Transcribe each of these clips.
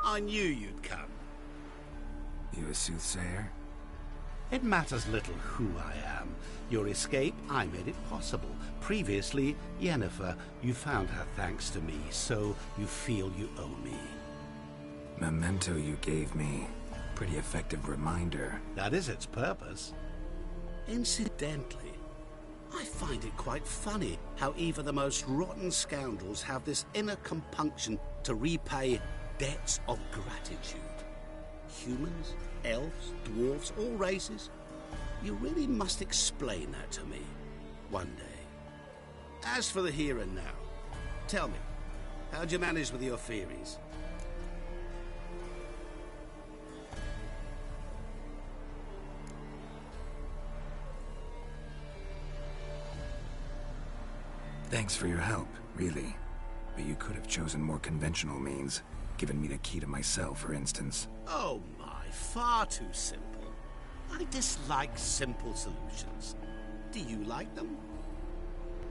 I knew you'd come. You a soothsayer? It matters little who I am. Your escape, I made it possible. Previously, Yennefer, you found her thanks to me, so you feel you owe me. Memento you gave me. Pretty effective reminder. That is its purpose. Incidentally, I find it quite funny how even the most rotten scoundrels have this inner compunction to repay debts of gratitude. Humans, elves, dwarves, all races. You really must explain that to me one day. As for the here and now, tell me, how'd you manage with your theories? Thanks for your help, really. But you could have chosen more conventional means. Given me the key to my cell, for instance. Oh my, far too simple. I dislike simple solutions. Do you like them?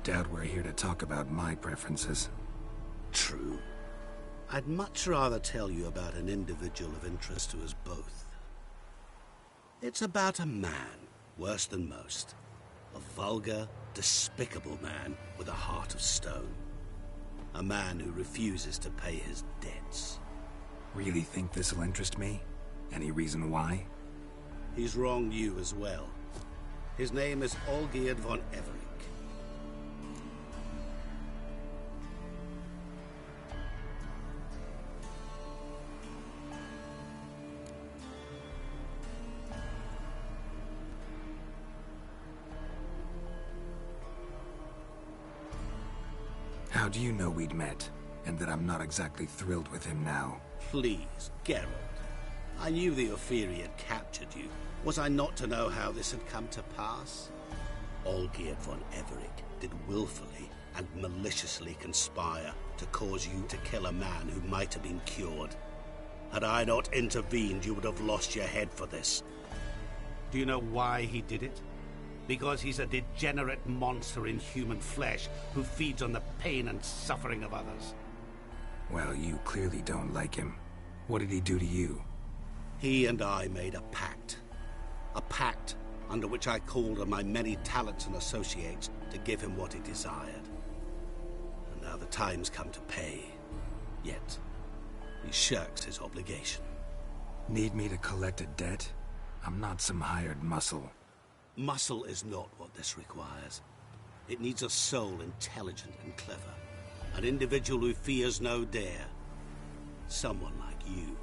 Doubt we're here to talk about my preferences. True. I'd much rather tell you about an individual of interest to us both. It's about a man, worse than most. A vulgar, despicable man with a heart of stone. A man who refuses to pay his debts. Really think this'll interest me? Any reason why? He's wronged you as well. His name is Olgierd von Everec. How do you know we'd met, and that I'm not exactly thrilled with him now? Please, Geralt. I knew the Ophiri had captured you. Was I not to know how this had come to pass? Olgierd von Everec did willfully and maliciously conspire to cause you to kill a man who might have been cured. Had I not intervened, you would have lost your head for this. Do you know why he did it? Because he's a degenerate monster in human flesh who feeds on the pain and suffering of others. Well, you clearly don't like him. What did he do to you? He and I made a pact. A pact under which I called on my many talents and associates to give him what he desired. And now the time's come to pay. Yet, he shirks his obligation. Need me to collect a debt? I'm not some hired muscle. Muscle is not what this requires. It needs a soul intelligent and clever. An individual who fears no dare. Someone like you.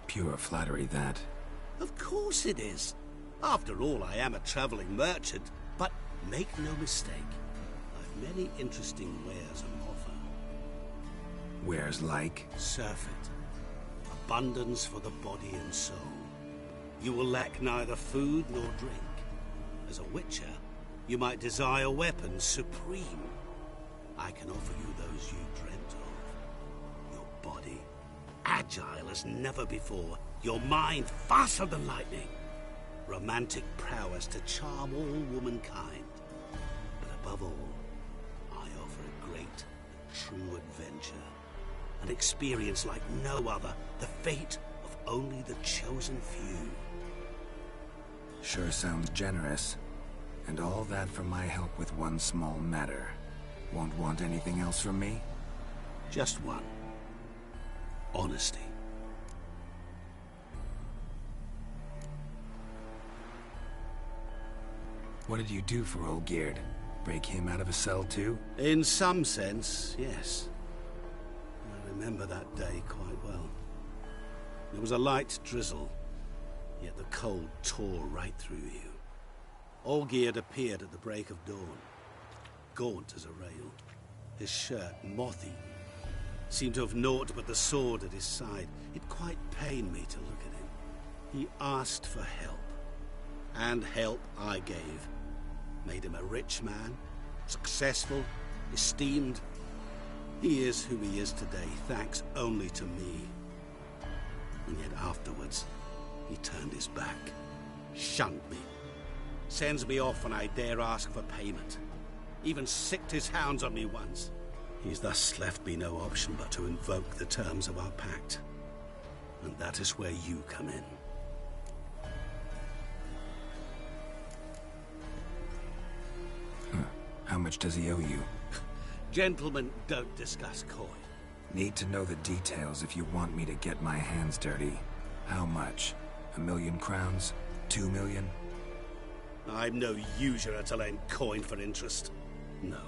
Pure flattery, that. Of course it is. After all, I am a traveling merchant. But make no mistake, I've many interesting wares on offer. Wares like? Surfeit. Abundance for the body and soul. You will lack neither food nor drink. As a witcher, you might desire weapons supreme. I can offer you those you dreamt of. Your body, agile as never before. Your mind, faster than lightning. Romantic prowess to charm all womankind. But above all, I offer a great and true adventure. An experience like no other. The fate of only the chosen few. Sure sounds generous. And all that for my help with one small matter. Won't want anything else from me? Just one. Honesty. What did you do for Olgierd? Break him out of a cell too? In some sense, yes. I remember that day quite well. There was a light drizzle, yet the cold tore right through you. Olgierd appeared at the break of dawn, gaunt as a rail, his shirt moth-eaten. Seemed to have naught but the sword at his side. It quite pained me to look at him. He asked for help, and help I gave. Made him a rich man, successful, esteemed. He is who he is today, thanks only to me. And yet afterwards, he turned his back, shunned me, sends me off when I dare ask for payment. Even sicked his hounds on me once. He's thus left me no option but to invoke the terms of our pact. And that is where you come in. How much does he owe you? Gentlemen don't discuss coin. Need to know the details if you want me to get my hands dirty. How much? 1,000,000 crowns? 2,000,000? I'm no usurer to lend coin for interest. No.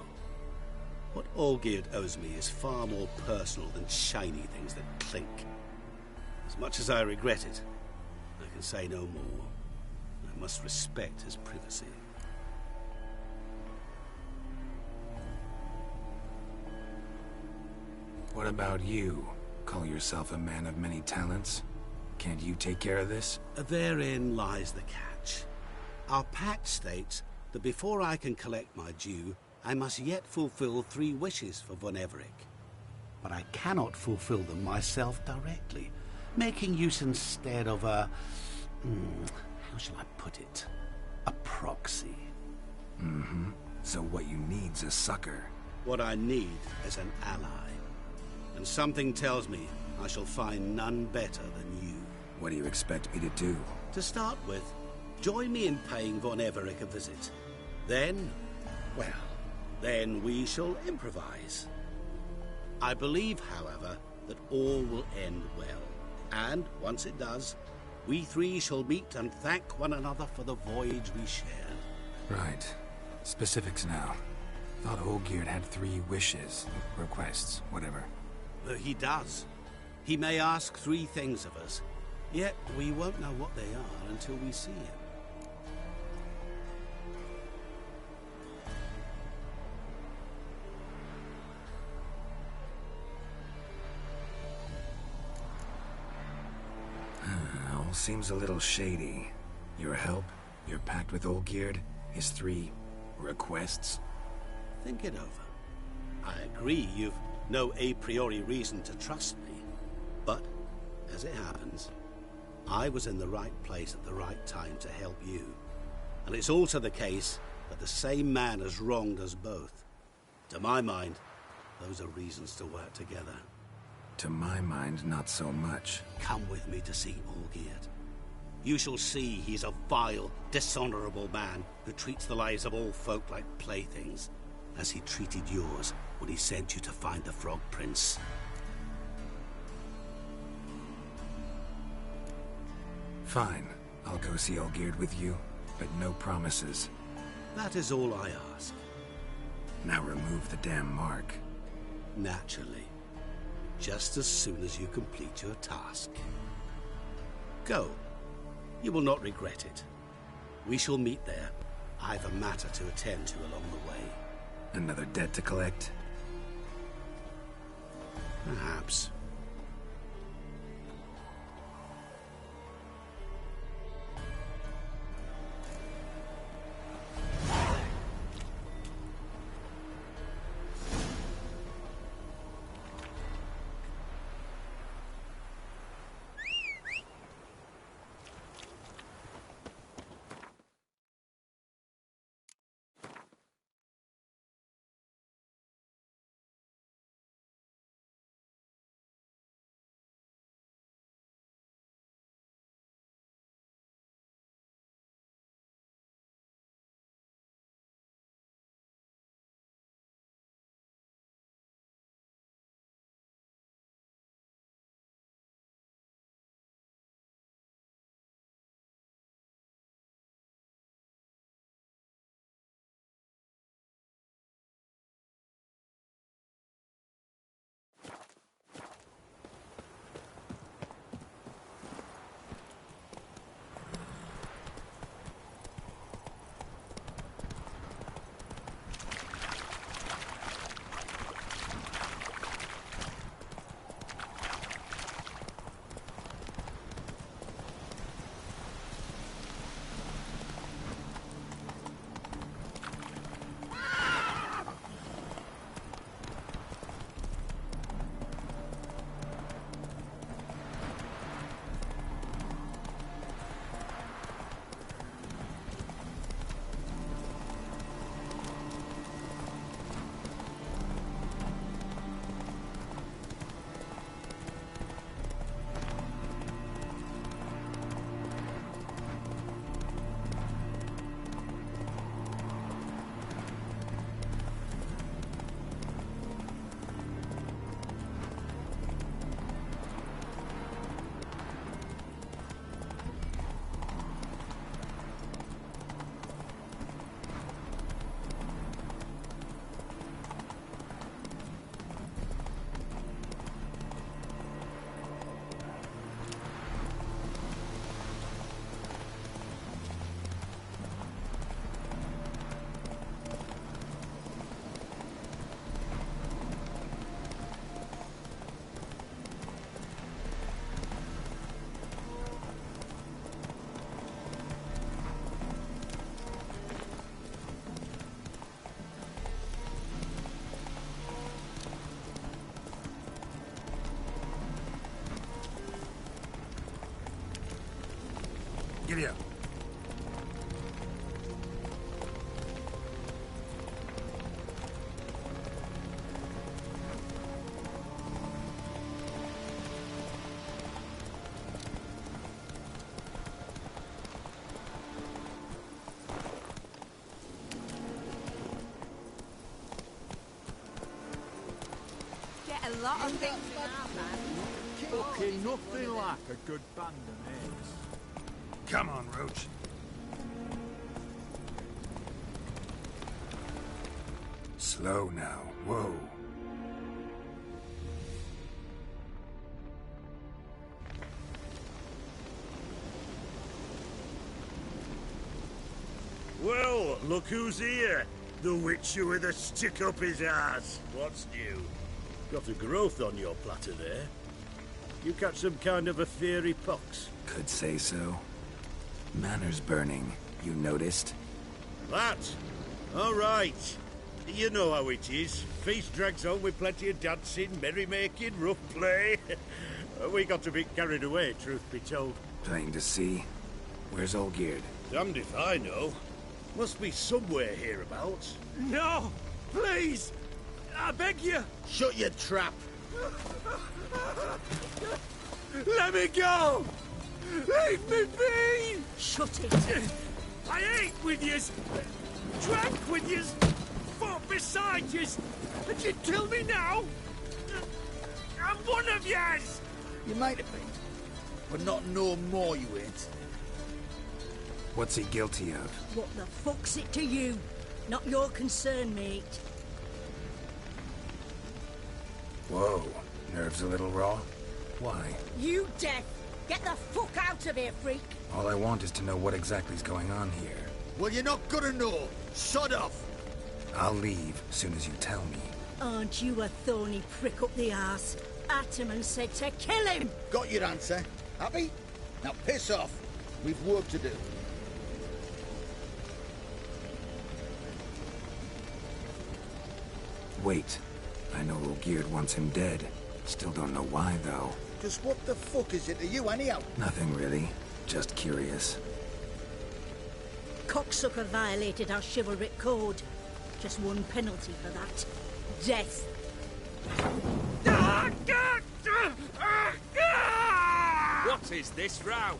What Olgierd owes me is far more personal than shiny things that clink. As much as I regret it, I can say no more. I must respect his privacy. What about you? Call yourself a man of many talents? Can't you take care of this? Therein lies the catch. Our pact states that before I can collect my due, I must yet fulfill 3 wishes for Von Everec. But I cannot fulfill them myself directly, making use instead of a... how shall I put it? A proxy. So what you need's a sucker. What I need is an ally. And something tells me I shall find none better than you. What do you expect me to do? To start with, join me in paying Von Everec a visit. Then, well, then we shall improvise. I believe, however, that all will end well. And once it does, we 3 shall meet and thank one another for the voyage we shared. Right. Specifics now. Thought Olgierd had 3 wishes, requests, whatever. He does. He may ask 3 things of us, yet we won't know what they are until we see him. All seems a little shady. Your help, your pact with Olgierd, his 3 requests. Think it over. I agree you've no a priori reason to trust me. But, as it happens, I was in the right place at the right time to help you. And it's also the case that the same man has wronged us both. To my mind, those are reasons to work together. To my mind, not so much. Come with me to see Olgierd. You shall see he's a vile, dishonorable man who treats the lives of all folk like playthings, as he treated yours when he sent you to find the Frog Prince. Fine. I'll go see Olgierd with you, but no promises. That is all I ask. Now remove the damn mark. Naturally. Just as soon as you complete your task. Go. You will not regret it. We shall meet there. I have a matter to attend to along the way. Another debt to collect? Perhaps. Giddy up. A lot of things in our land. Fucking nothing like a good band of mates. Come on, Roach. Slow now. Whoa. Well, look who's here. The Witcher with a stick up his ass. What's new? Got a growth on your platter there. You catch some kind of a fiery pox? Could say so. Manor's burning. You noticed? That? All right. You know how it is. Feast drags on with plenty of dancing, merrymaking, rough play. We got a bit carried away, truth be told. Plain to see. Where's Olgierd? Damned if I know. Must be somewhere hereabouts. No! Please! I beg you! Shut your trap! Let me go! Leave me be! Shut it. I ate with yous, drank with yous, fought beside yous, and you kill me now? I'm one of yous! You might have been, but not no more you ain't. What's he guilty of? What the fuck's it to you? Not your concern, mate. Whoa. Nerves a little raw? Why? You deaf! Get the fuck out of here, freak! All I want is to know what exactly is going on here. Well, you're not gonna know. Shut off. I'll leave as soon as you tell me. Aren't you a thorny prick up the arse? Ataman said to kill him! Got your answer. Happy? Now piss off. We've work to do. Wait. I know Olgierd wants him dead. Still don't know why, though. Just what the fuck is it to you, anyhow? Nothing really. Just curious. Cocksucker violated our chivalric code. Just one penalty for that. Death. What is this row?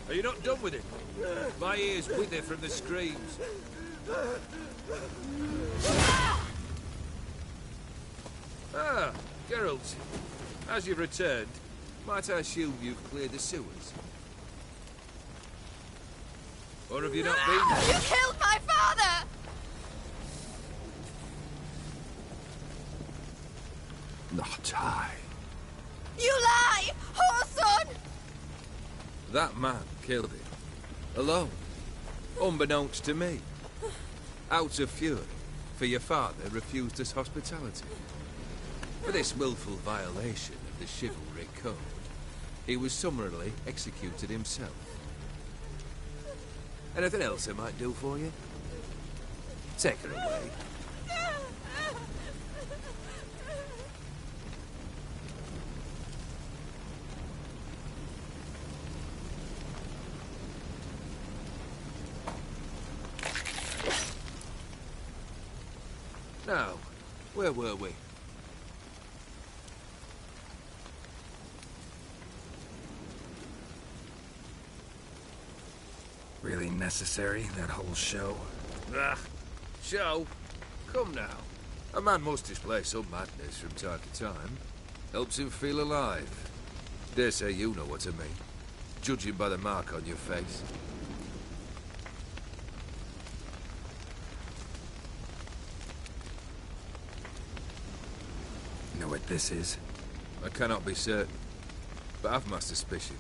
Are you not done with it? My ears wither from the screams. Ah, Geralt. As you've returned, might I assume you've cleared the sewers? Or have you not been there? You killed my father! Not I. You lie! Whoreson! That man killed him. Alone. Unbeknownst to me. Out of fury, for your father refused us hospitality. For this willful violation of the chivalric code, he was summarily executed himself. Anything else I might do for you? Take her away. Now, where were we? Really necessary, that whole show? Ah, show? Come now. A man must display some madness from time to time. Helps him feel alive. Dare say you know what I mean. Judging by the mark on your face. Know what this is? I cannot be certain, but I've my suspicions.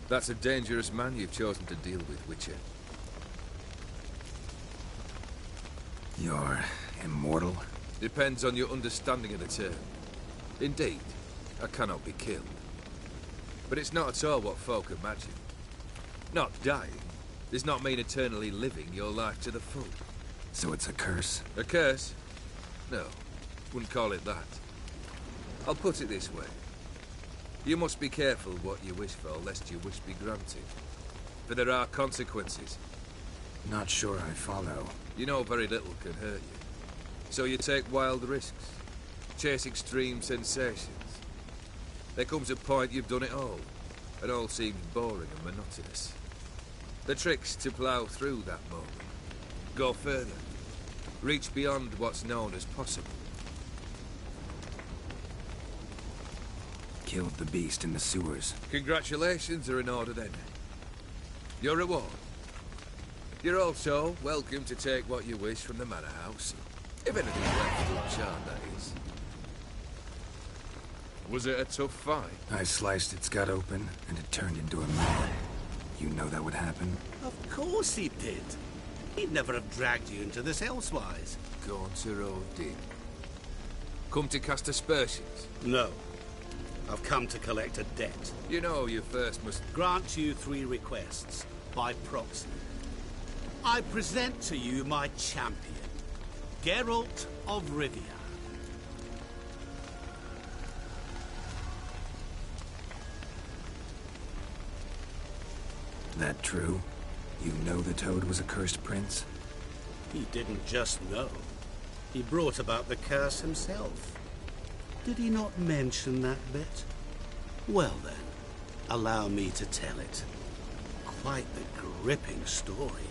That's a dangerous man you've chosen to deal with, Witcher. You're immortal? Depends on your understanding of the term. Indeed, I cannot be killed. But it's not at all what folk imagine. Not dying does not mean eternally living your life to the full. So it's a curse? A curse? No, wouldn't call it that. I'll put it this way. You must be careful what you wish for, lest your wish be granted. For there are consequences. Not sure I follow. You know very little can hurt you. So you take wild risks. Chase extreme sensations. There comes a point you've done it all. And all seems boring and monotonous. The trick's to plough through that moment. Go further. Reach beyond what's known as possible. Killed the beast in the sewers. Congratulations are in order then. Your reward. You're also welcome to take what you wish from the manor house. If anything's left uncharred, that is. Was it a tough fight? I sliced its gut open, and it turned into a man. You know that would happen? Of course he did. He'd never have dragged you into this elsewise. Gaunter O'Dinn. Come to cast aspersions? No. I've come to collect a debt. You know you first must... Grant you 3 requests, by proxy. I present to you my champion, Geralt of Rivia. That true? You know the Toad was a cursed prince? He didn't just know. He brought about the curse himself. Did he not mention that bit? Well then, allow me to tell it. Quite the gripping story.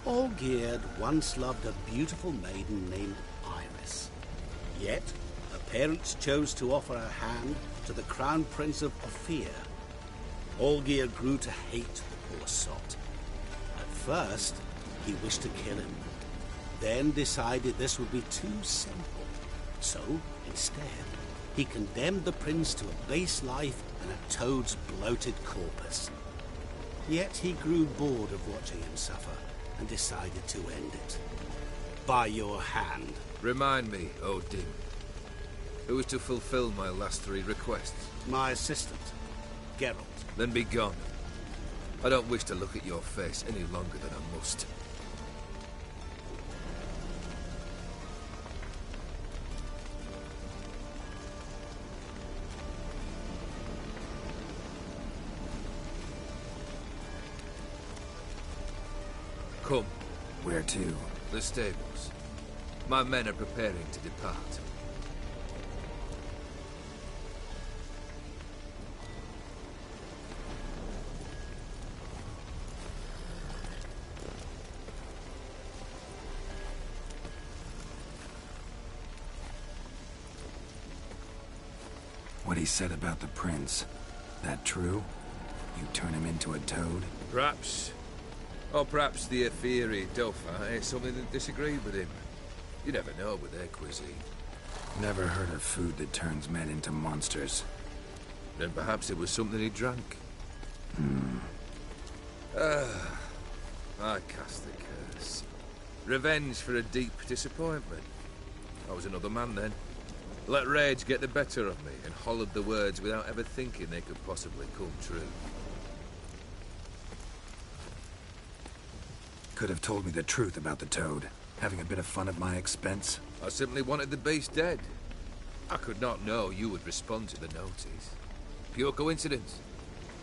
Olgierd once loved a beautiful maiden named Iris. Yet, her parents chose to offer her hand to the Crown Prince of Ophir. Olgierd grew to hate the poor sot. At first, he wished to kill him. Then decided this would be too simple. So, instead, he condemned the prince to a base life and a toad's bloated corpus. Yet he grew bored of watching him suffer and decided to end it. By your hand. Remind me, O'Dinn. Who is to fulfill my last 3 requests? My assistant, Geralt. Then be gone. I don't wish to look at your face any longer than I must. Come. Where to? The stables. My men are preparing to depart. What he said about the prince, that true? You turn him into a toad? Perhaps. Or perhaps the Aetheri Dauphin ate something that disagreed with him. You never know with their cuisine. Never heard of food that turns men into monsters. Then perhaps it was something he drank. I cast the curse. Revenge for a deep disappointment. I was another man then. Let rage get the better of me and hollered the words without ever thinking they could possibly come true. Could have told me the truth about the Toad, having a bit of fun at my expense. I simply wanted the beast dead. I could not know you would respond to the notice. Pure coincidence.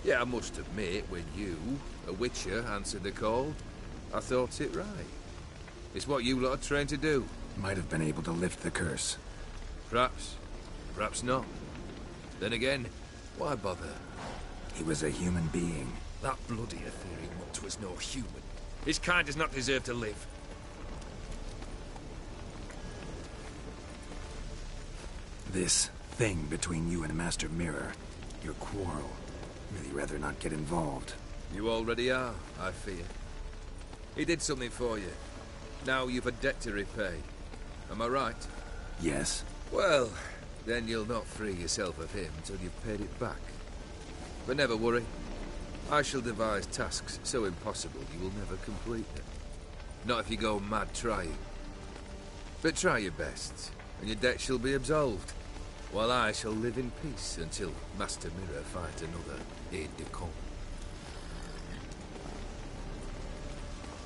Yeah, I must admit, when you, a witcher, answered the call, I thought it right. It's what you lot are trained to do. Might have been able to lift the curse. Perhaps. Perhaps not. Then again, why bother? He was a human being. That bloody Aetheri mutt was no human. His kind does not deserve to live. This thing between you and Master Mirror, your quarrel, really rather not get involved. You already are, I fear. He did something for you. Now you've a debt to repay. Am I right? Yes. Well, then you'll not free yourself of him till you've paid it back. But never worry. I shall devise tasks so impossible you will never complete them. Not if you go mad trying. But try your best, and your debt shall be absolved, while I shall live in peace until Master Mirror finds another aide-de-camp.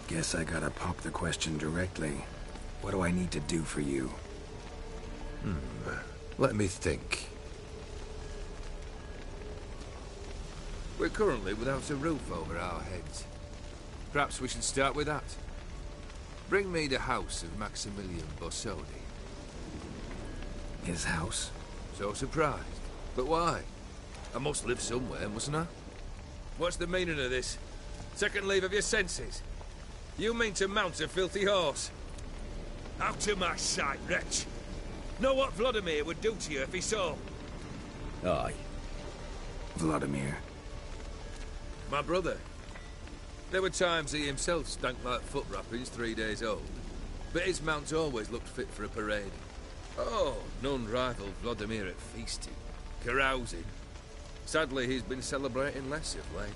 Guess I gotta pop the question directly. What do I need to do for you? Let me think. We're currently without a roof over our heads. Perhaps we should start with that. Bring me the house of Maximilian Borsodi. His house? So surprised. But why? I must live somewhere, mustn't I? What's the meaning of this? Second leave of your senses? You mean to mount a filthy horse? Out of my sight, wretch! Know what Vladimir would do to you if he saw? Aye. Vladimir. My brother. There were times he himself stank like foot wrappings 3 days old. But his mount always looked fit for a parade. Oh, none rivaled Vladimir at feasting, carousing. Sadly, he's been celebrating less of late.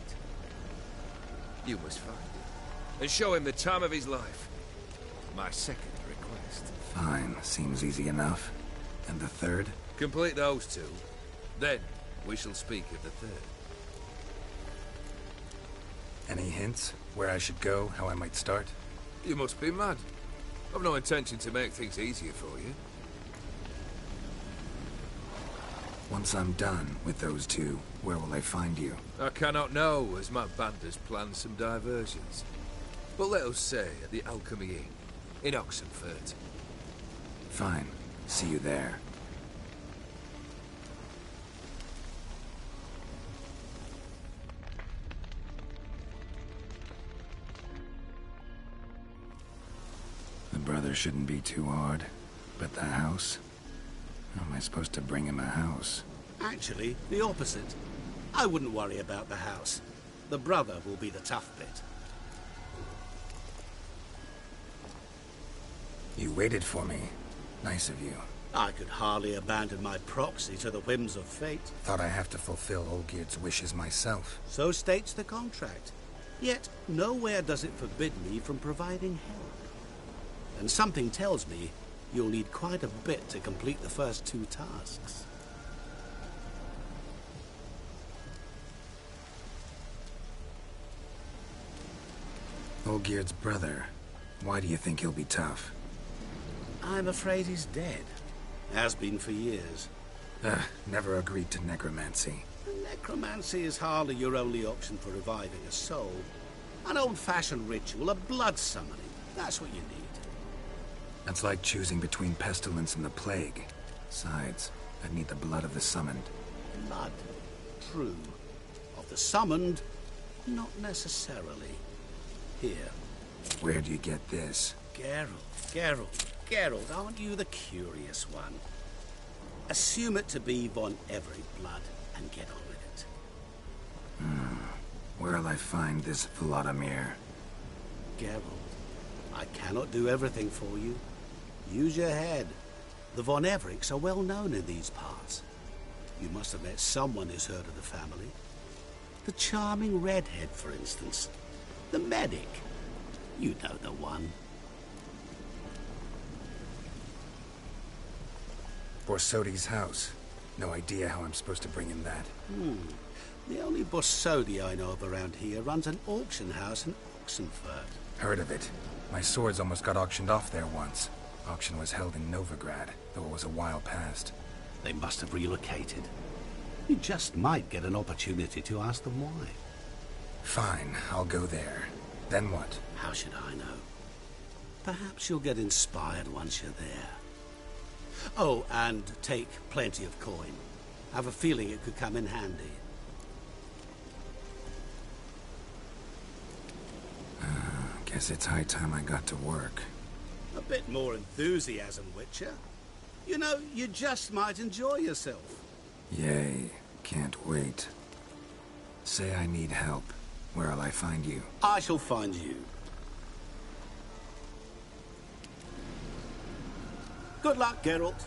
You must find him, and show him the time of his life. My second request. Fine, seems easy enough. And the third? Complete those two. Then, we shall speak of the third. Any hints? Where I should go? How I might start? You must be mad. I've no intention to make things easier for you. Once I'm done with those two, where will I find you? I cannot know, as my band has planned some diversions. But let us say at the Alchemy Inn, in Oxenfurt. Fine. See you there. The brother shouldn't be too hard. But the house? How am I supposed to bring him a house? Actually, the opposite. I wouldn't worry about the house. The brother will be the tough bit. You waited for me. Nice of you. I could hardly abandon my proxy to the whims of fate. Thought I have to fulfill Olgierd's wishes myself. So states the contract. Yet, nowhere does it forbid me from providing help. And something tells me you'll need quite a bit to complete the first two tasks. Olgierd's brother. Why do you think he'll be tough? I'm afraid he's dead. Has been for years. Never agreed to necromancy. Necromancy is hardly your only option for reviving a soul. An old-fashioned ritual, a blood summoning. That's what you need. That's like choosing between pestilence and the plague. Besides, I'd need the blood of the summoned. Blood. True. Of the summoned, not necessarily. Here. Where do you get this? Geralt, aren't you the curious one? Assume it to be von Everett blood and get on with it. Where'll I find this Vladimir? Geralt, I cannot do everything for you. Use your head. The von Evericks are well known in these parts. You must have met someone who's heard of the family. The charming redhead, for instance. The medic. You know the one. Borsodi's house. No idea how I'm supposed to bring him that. The only Borsodi I know of around here runs an auction house in Oxenfurt. Heard of it. My swords almost got auctioned off there once. Auction was held in Novigrad, though it was a while past. They must have relocated. You just might get an opportunity to ask them why. Fine, I'll go there. Then what? How should I know? Perhaps you'll get inspired once you're there. Oh, and take plenty of coin. I have a feeling it could come in handy. Guess it's high time I got to work. A bit more enthusiasm, Witcher. You know, you just might enjoy yourself. Yay, can't wait. Say I need help. Where'll I find you? I shall find you. Good luck, Geralt.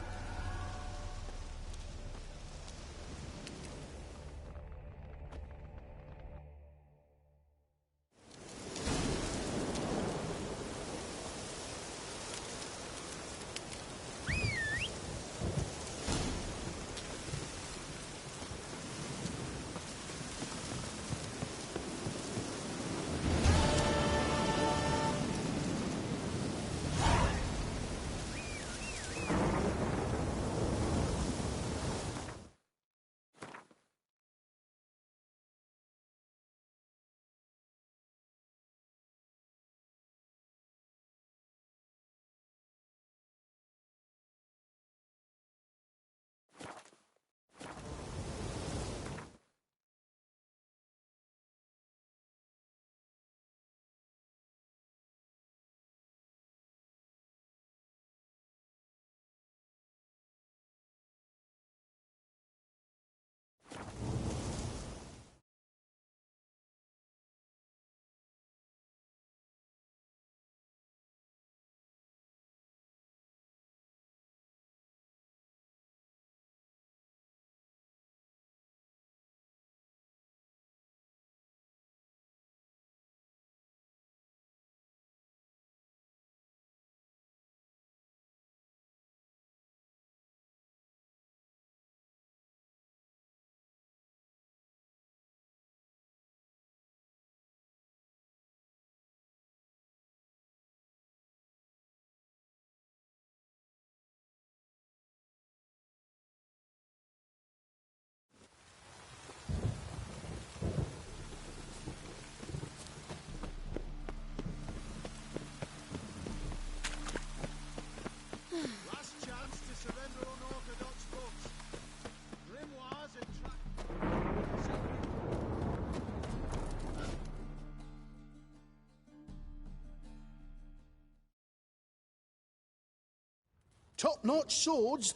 top-notch swords.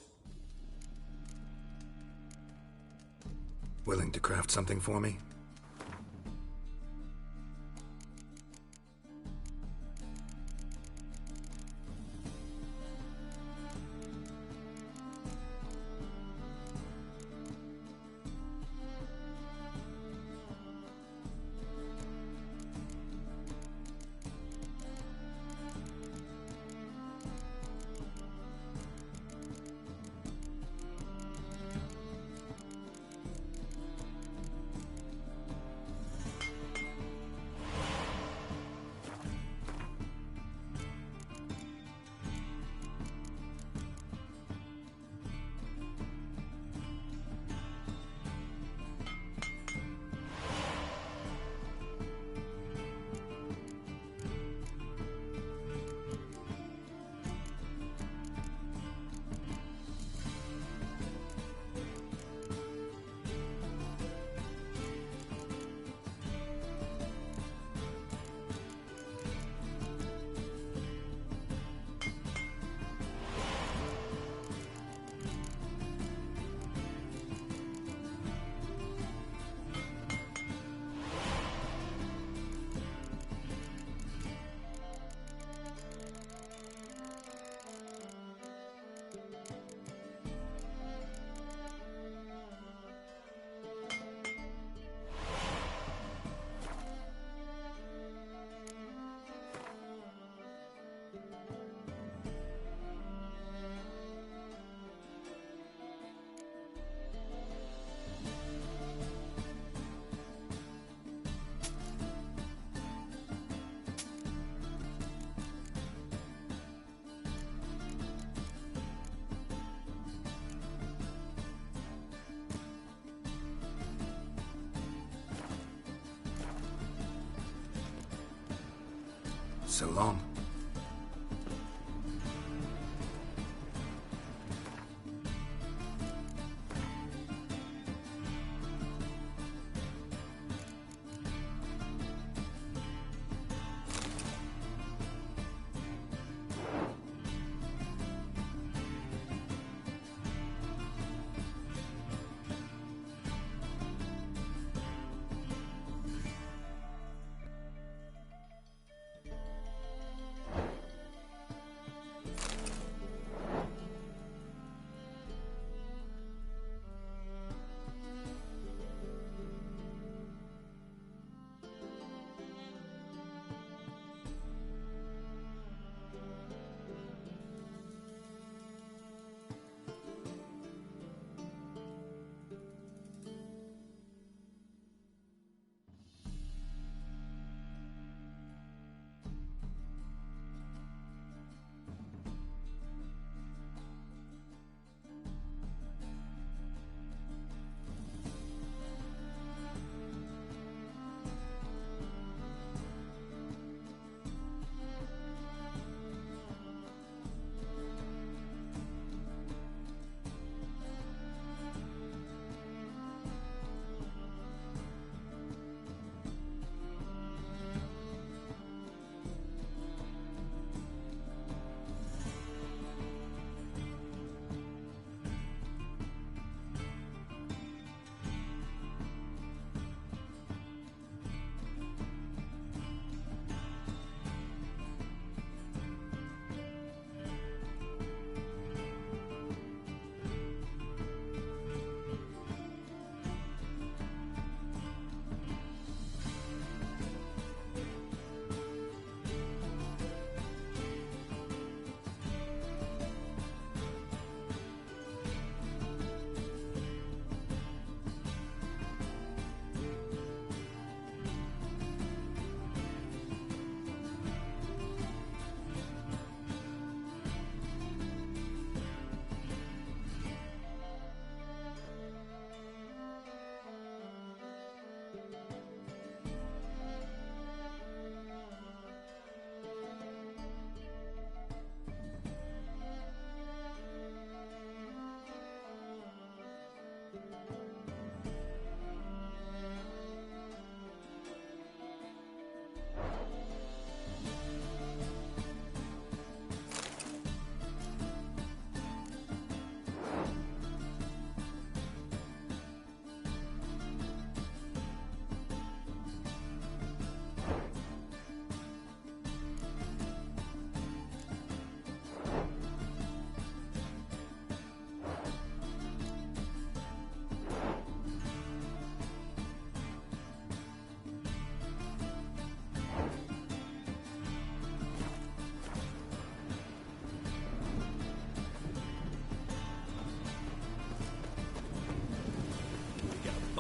Willing to craft something for me? So long.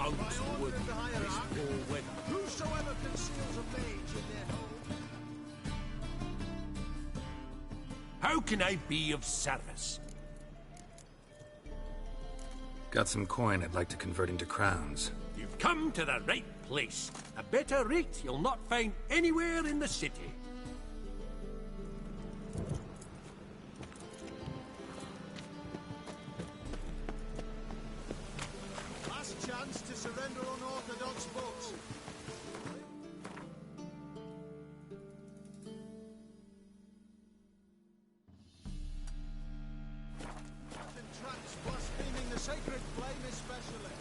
Out with this poor weather. Whosoever conceals a mage in their home. How can I be of service? Got some coin I'd like to convert into crowns. You've come to the right place. A better rate you'll not find anywhere in the city. Last chance to surrender unorthodox books. And traps blaspheming the sacred flame especially.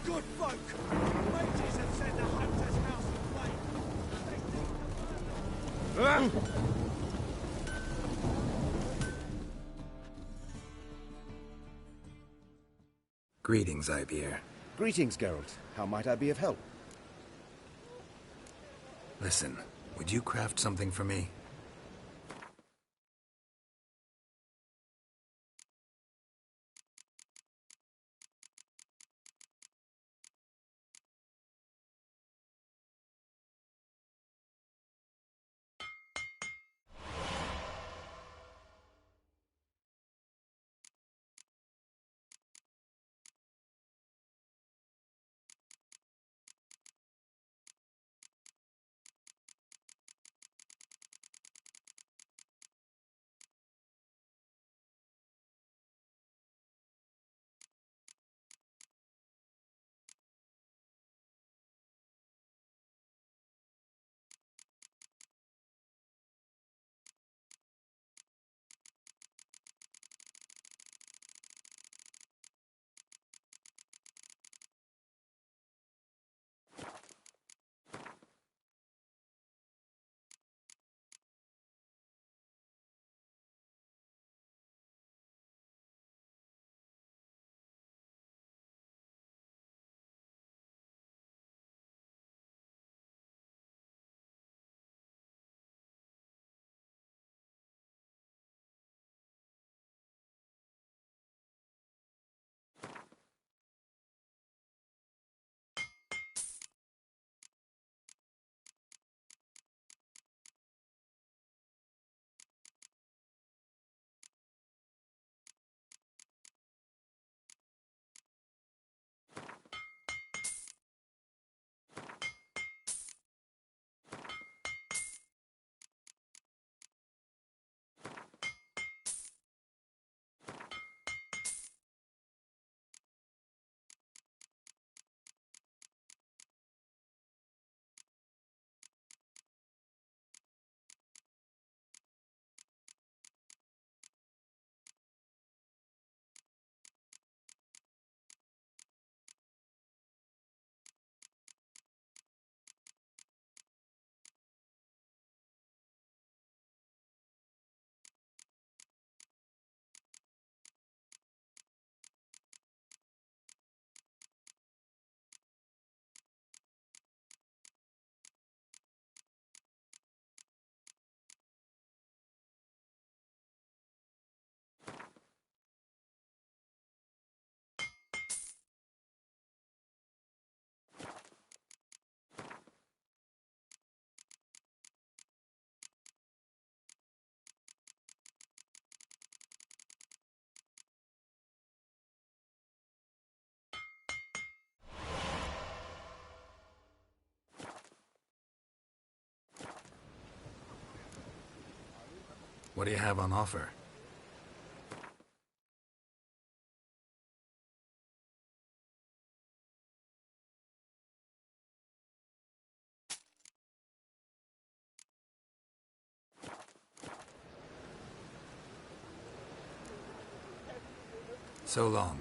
Good folk! Mages have set the Hunter's house aflame. Greetings, Ivyr. Greetings, Geralt. How might I be of help? Listen, would you craft something for me? What do you have on offer? So long.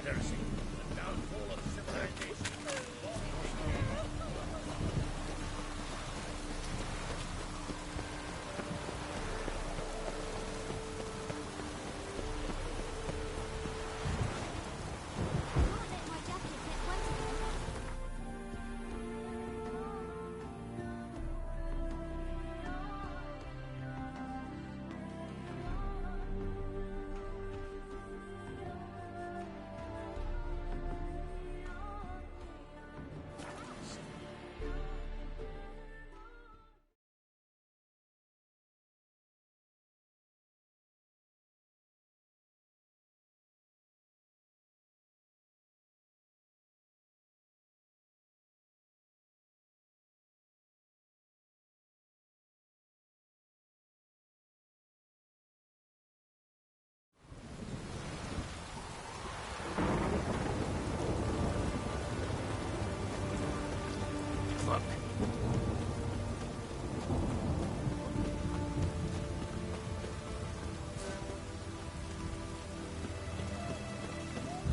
Confederacy. The downfall of civilization.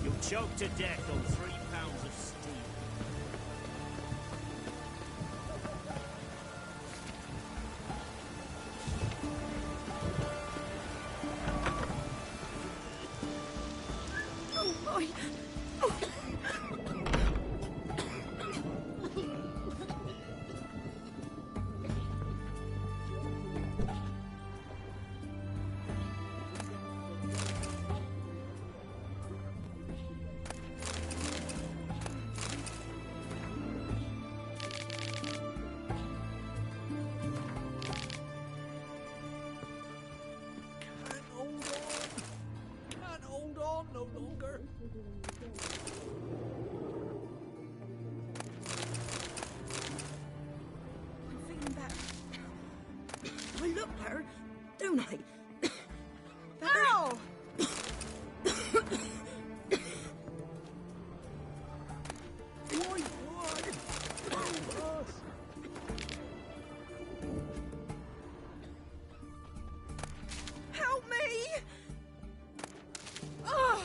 You'll choke to death on 3 pounds of steel. Oh, boy. Can't hold on no longer. I'm feeling better. I look better, don't I? Ow! Help me! Ah!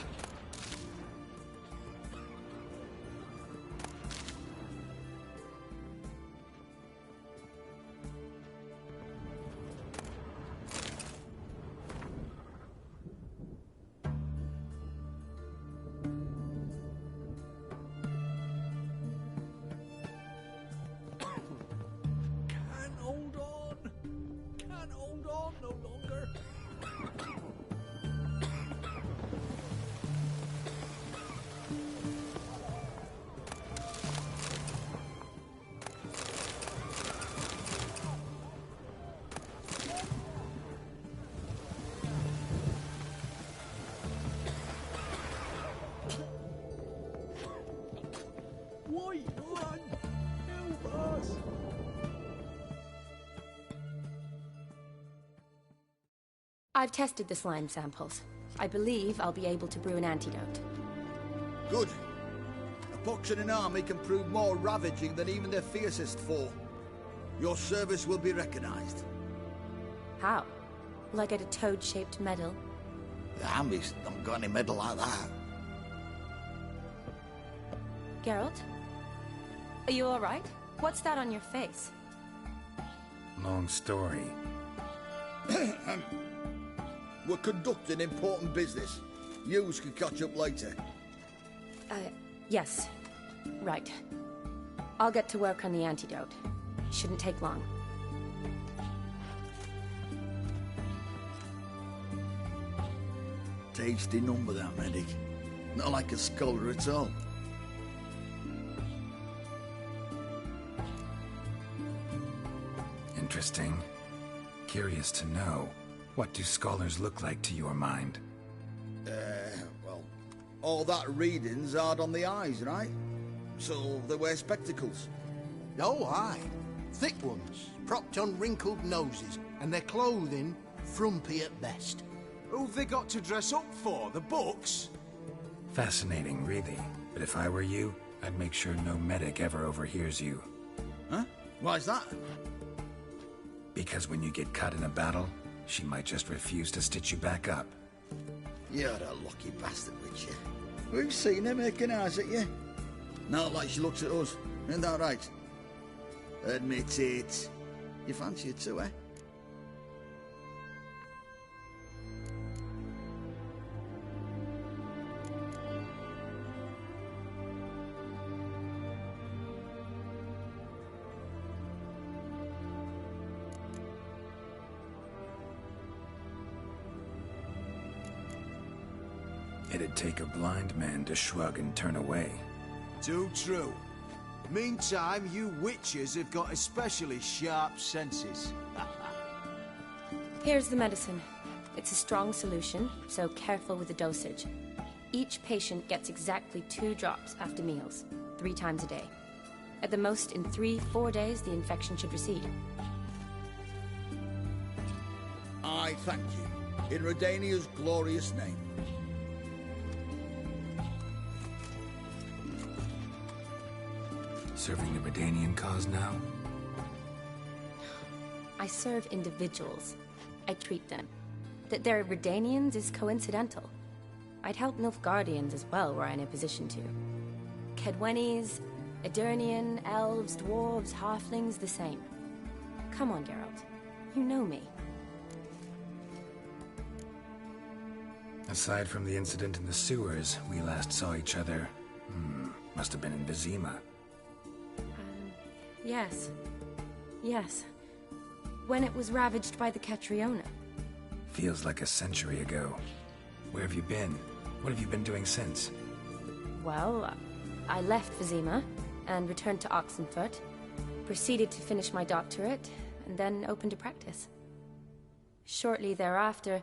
Can't hold on. Can't hold on no longer. White one, help us. I've tested the slime samples. I believe I'll be able to brew an antidote. Good. A pox in an army can prove more ravaging than even their fiercest foe. Your service will be recognized. How? Will I get a toad-shaped medal? The army's not got any medal like that. Geralt? Are you alright? What's that on your face? Long story. We're conducting important business. Yous can catch up later. Yes. Right. I'll get to work on the antidote. Shouldn't take long. Tasty number, that medic. Not like a scholar at all. Interesting. Curious to know, what do scholars look like to your mind? Well, all that reading's hard on the eyes, right? So they wear spectacles. Oh, aye. Thick ones, propped on wrinkled noses, and their clothing frumpy at best. Who've they got to dress up for? The books? Fascinating, really. But if I were you, I'd make sure no medic ever overhears you. Huh? Why's that? Because when you get cut in a battle, she might just refuse to stitch you back up. You're a lucky bastard, Witcher. We've seen her making eyes at you. Not like she looks at us. Isn't that right? Admit it. You fancy it too, eh? It'd take a blind man to shrug and turn away. Too true. Meantime, you witches have got especially sharp senses. Here's the medicine. It's a strong solution, so careful with the dosage. Each patient gets exactly 2 drops after meals, 3 times a day. At the most, in 3-4 days, the infection should recede. I thank you. In Redania's glorious name. Serving the Redanian cause now? I serve individuals. I treat them. That they're Redanians is coincidental. I'd help Nilfgaardians as well were I in a position to. Kaedwenis, Aedirnian, elves, dwarves, halflings, the same. Come on, Geralt. You know me. Aside from the incident in the sewers, we last saw each other... must have been in Vizima. Yes. Yes. When it was ravaged by the Catriona. Feels like a century ago. Where have you been? What have you been doing since? Well, I left Vizima and returned to Oxenfurt, proceeded to finish my doctorate, and then opened a practice. Shortly thereafter,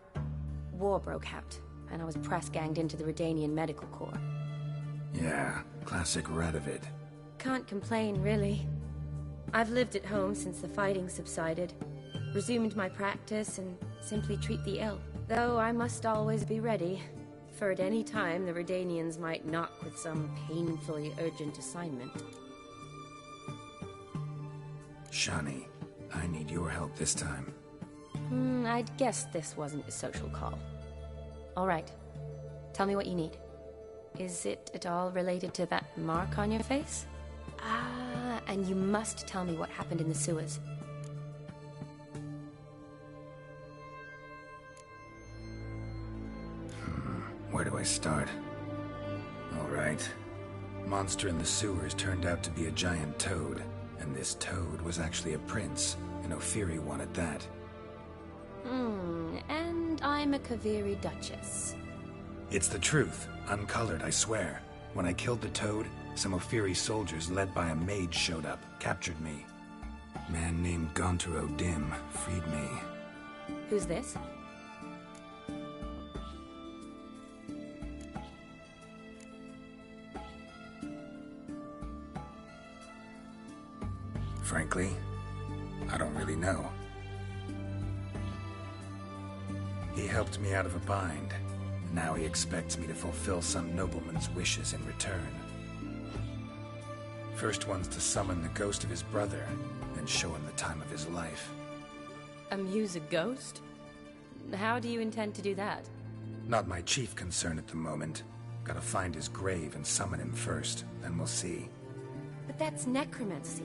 war broke out, and I was press-ganged into the Redanian Medical Corps. Yeah, classic Radovid. Can't complain, really. I've lived at home since the fighting subsided, resumed my practice, and simply treat the ill. Though I must always be ready, for at any time the Redanians might knock with some painfully urgent assignment. Shani, I need your help this time. I'd guessed this wasn't a social call. All right. Tell me what you need. Is it at all related to that mark on your face? Ah, and you must tell me what happened in the sewers. Where do I start? All right. Monster in the sewers turned out to be a giant toad, and this toad was actually a prince, an Ophiri one at that. And I'm a Kaviri Duchess. It's the truth, uncolored, I swear. When I killed the toad, some Ophiri soldiers led by a mage showed up, captured me. Man named Gontar O'Dim freed me. Who's this? Frankly, I don't really know. He helped me out of a bind. Now he expects me to fulfill some nobleman's wishes in return. First one's to summon the ghost of his brother, then show him the time of his life. Amuse a ghost? How do you intend to do that? Not my chief concern at the moment. Gotta find his grave and summon him first, then we'll see. But that's necromancy.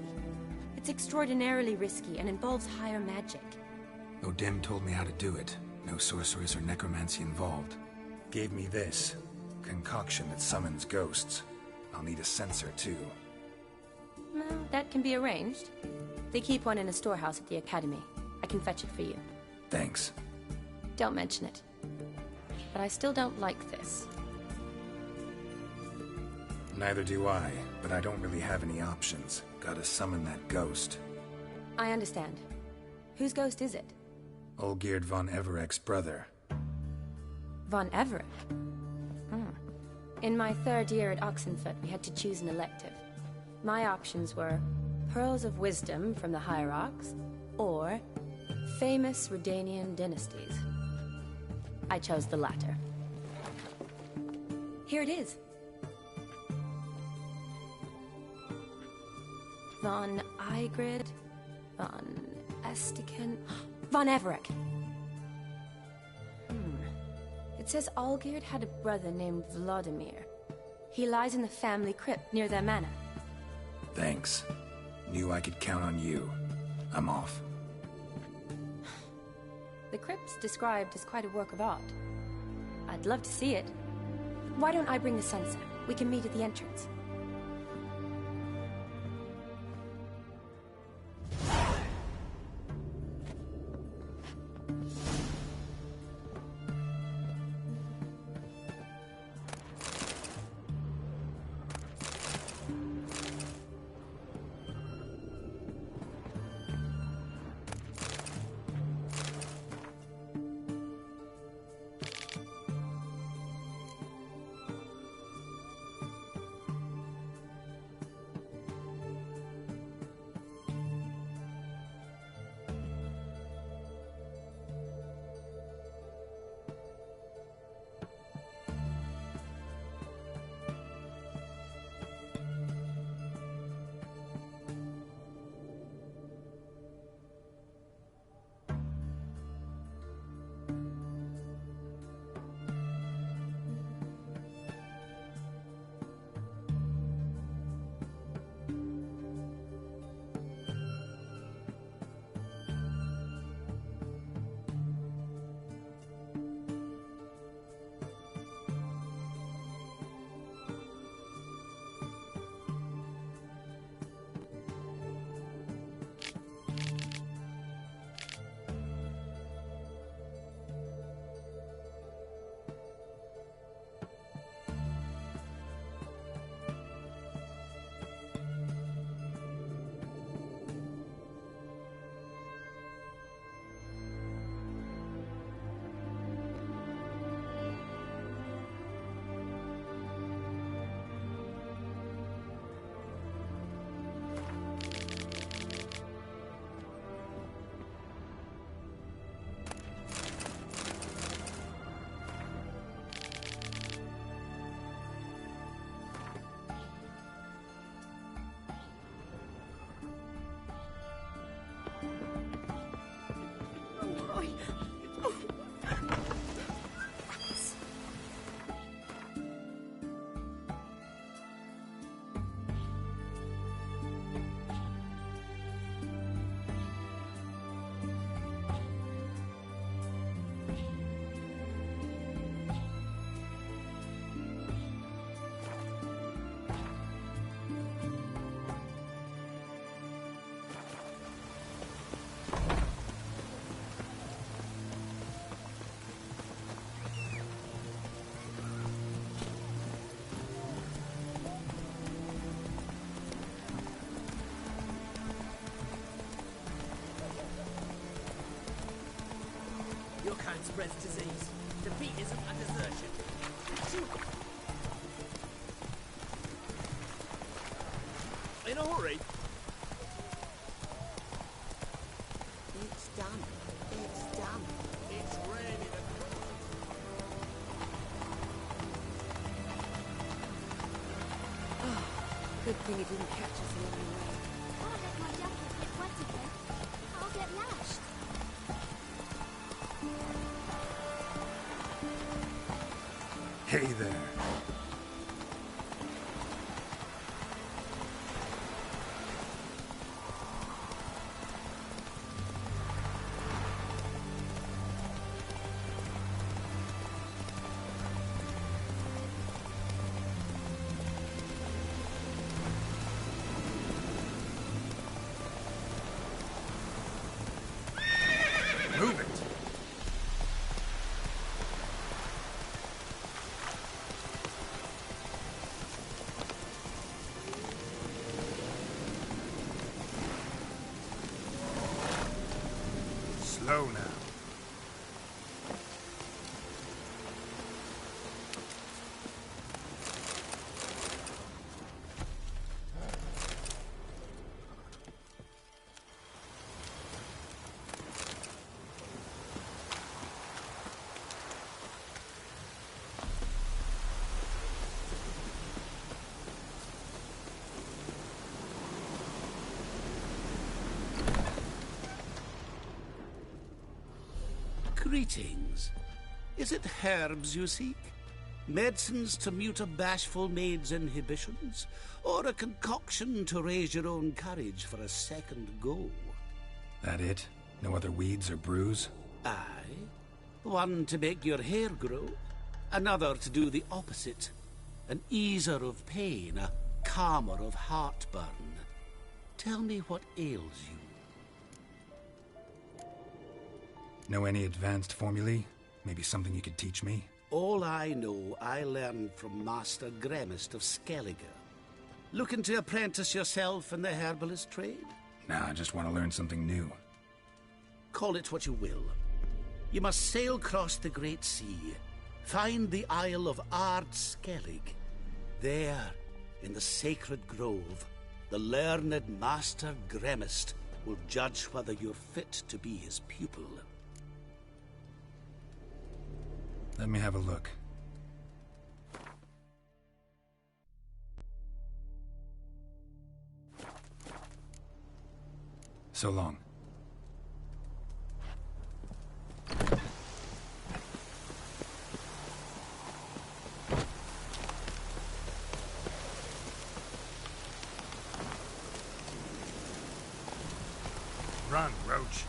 It's extraordinarily risky and involves higher magic. O'Dim told me how to do it. No sorcerers or necromancy involved. Gave me this concoction that summons ghosts. I'll need a censer too. Well, that can be arranged. They keep one in a storehouse at the academy. I can fetch it for you. Thanks. Don't mention it. But I still don't like this. Neither do I, but I don't really have any options. Gotta summon that ghost. I understand. Whose ghost is it? Olgierd von Everek's brother. Von Everek? In my 3rd year at Oxenfurt, we had to choose an elective. My options were Pearls of Wisdom from the Hierarchs, or famous Redanian dynasties. I chose the latter. Here it is. Von Aegrid, von Estiken, von Everek. It says Olgierd had a brother named Vladimir. He lies in the family crypt near their manor. Thanks. Knew I could count on you. I'm off. The crypt's described as quite a work of art. I'd love to see it. Why don't I bring the censer? We can meet at the entrance. Your kind spreads disease. Defeatism and desertion. In a hurry? It's done. It's done. It's raining. Good thing it didn't catch us along the way. Can't let my jacket get wet again. I'll get lashed. Hey there. Move it! Slow now. Greetings. Is it herbs you seek? Medicines to mute a bashful maid's inhibitions, or a concoction to raise your own courage for a second go? That it? No other weeds or brews? Aye. One to make your hair grow, another to do the opposite. An easer of pain, a calmer of heartburn. Tell me what ails you. Know any advanced formulae? Maybe something you could teach me? All I know, I learned from Master Gremist of Skellige. Looking to apprentice yourself in the herbalist trade? Nah, I just want to learn something new. Call it what you will. You must sail across the Great Sea, find the Isle of Ard Skellig. There, in the sacred grove, the learned Master Gremist will judge whether you're fit to be his pupil. Let me have a look. So long. Run, Roach.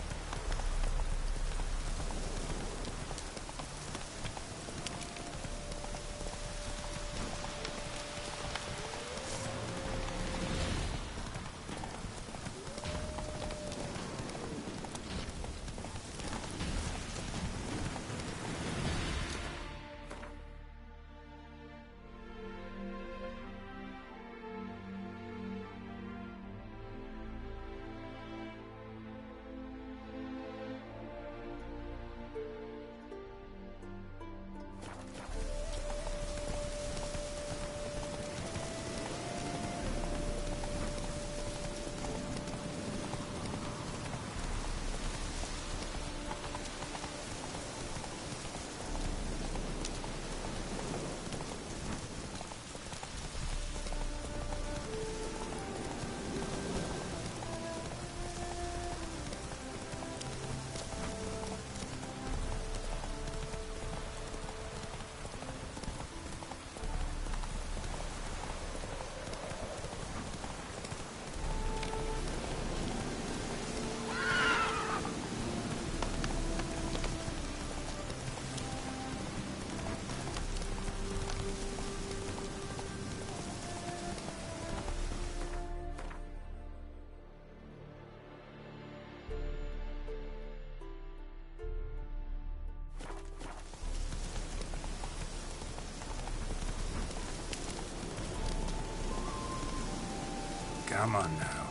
Come on now.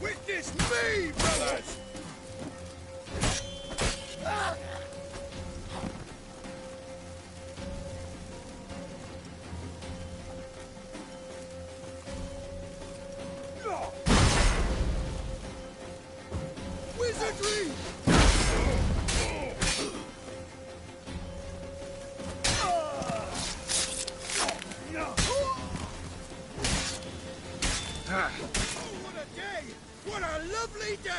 Witness me, brothers! Wizardry! What a day! What a lovely day!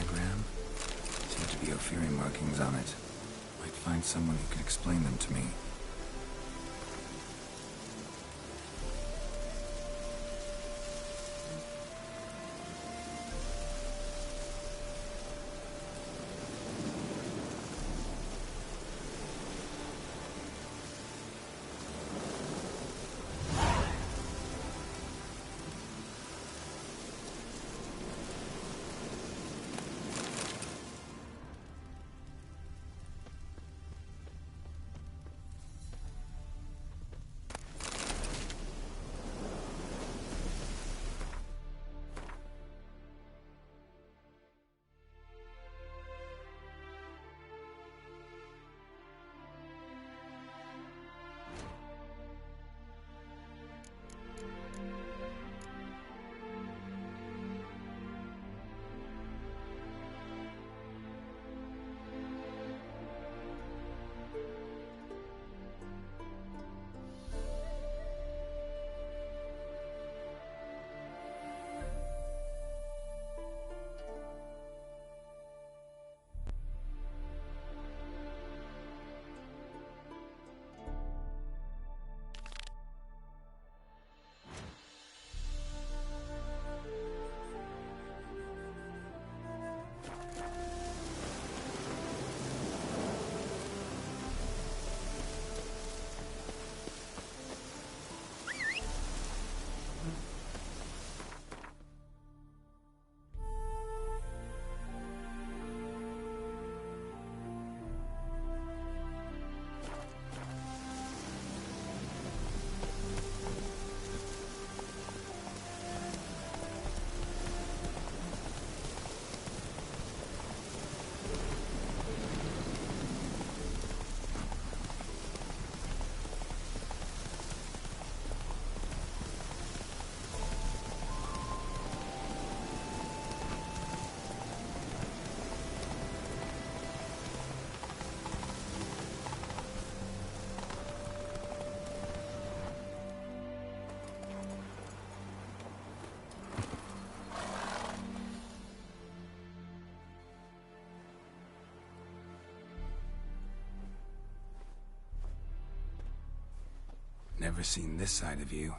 pentagram? Seem to be Ophiri markings on it. Might find someone who can explain them to me. Never seen this side of you.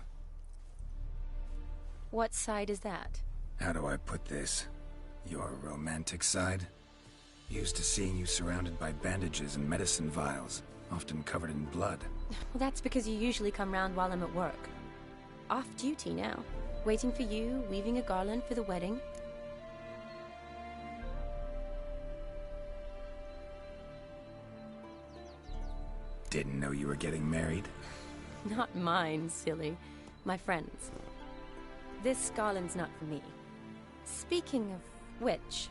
What side is that? How do I put this? Your romantic side? Used to seeing you surrounded by bandages and medicine vials, often covered in blood. Well, that's because you usually come round while I'm at work. Off duty now. Waiting for you, weaving a garland for the wedding. Didn't know you were getting married? Not mine, silly. My friend's. This garland's not for me. Speaking of which,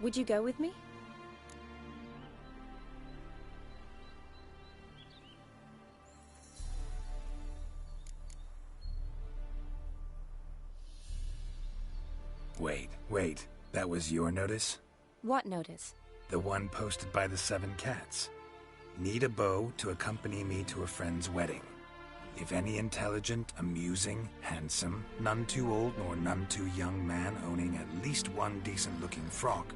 would you go with me? Wait. That was your notice? What notice? The one posted by the 7 Cats. Need a beau to accompany me to a friend's wedding. If any intelligent, amusing, handsome, none too old nor none too young man owning at least one decent-looking frock.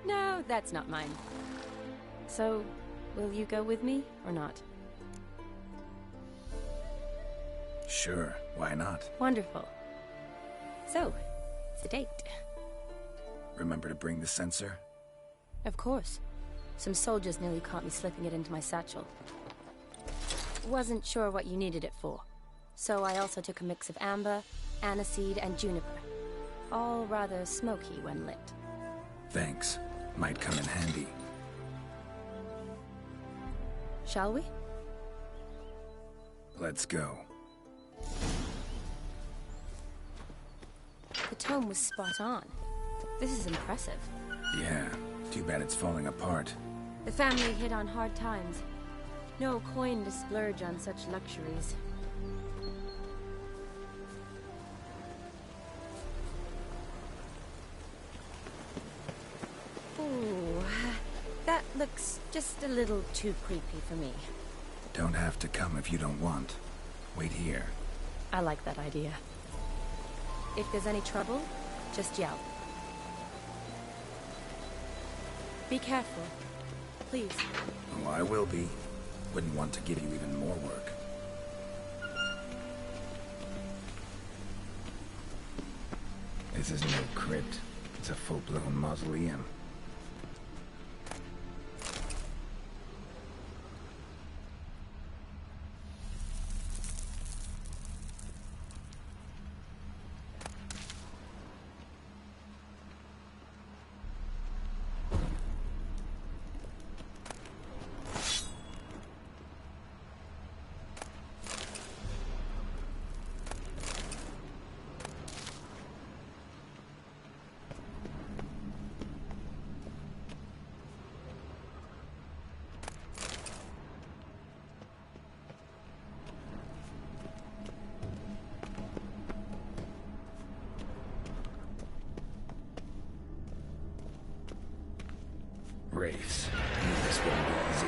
No, that's not mine. So, will you go with me, or not? Sure, why not? Wonderful. So, it's a date. Remember to bring the censer? Of course. Some soldiers nearly caught me slipping it into my satchel. Wasn't sure what you needed it for, so I also took a mix of amber, aniseed, and juniper. All rather smoky when lit. Thanks. Might come in handy. Shall we? Let's go. The tome was spot on. This is impressive. Yeah, too bad it's falling apart. The family hit on hard times. No coin to splurge on such luxuries. Ooh, that looks just a little too creepy for me. Don't have to come if you don't want. Wait here. I like that idea. If there's any trouble, just yell. Be careful. Please. Oh, I will be. Wouldn't want to give you even more work. This is no crypt. It's a full-blown mausoleum. Wraiths. This won't be easy.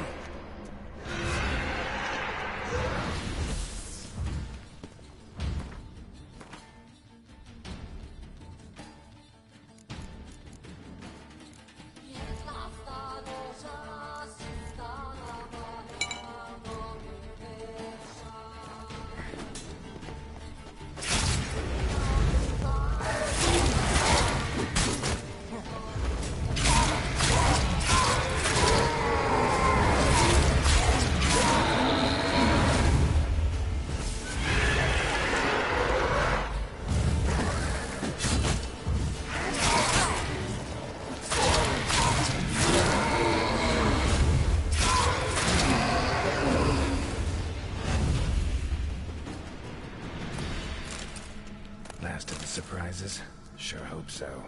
Last of the surprises? Sure hope so.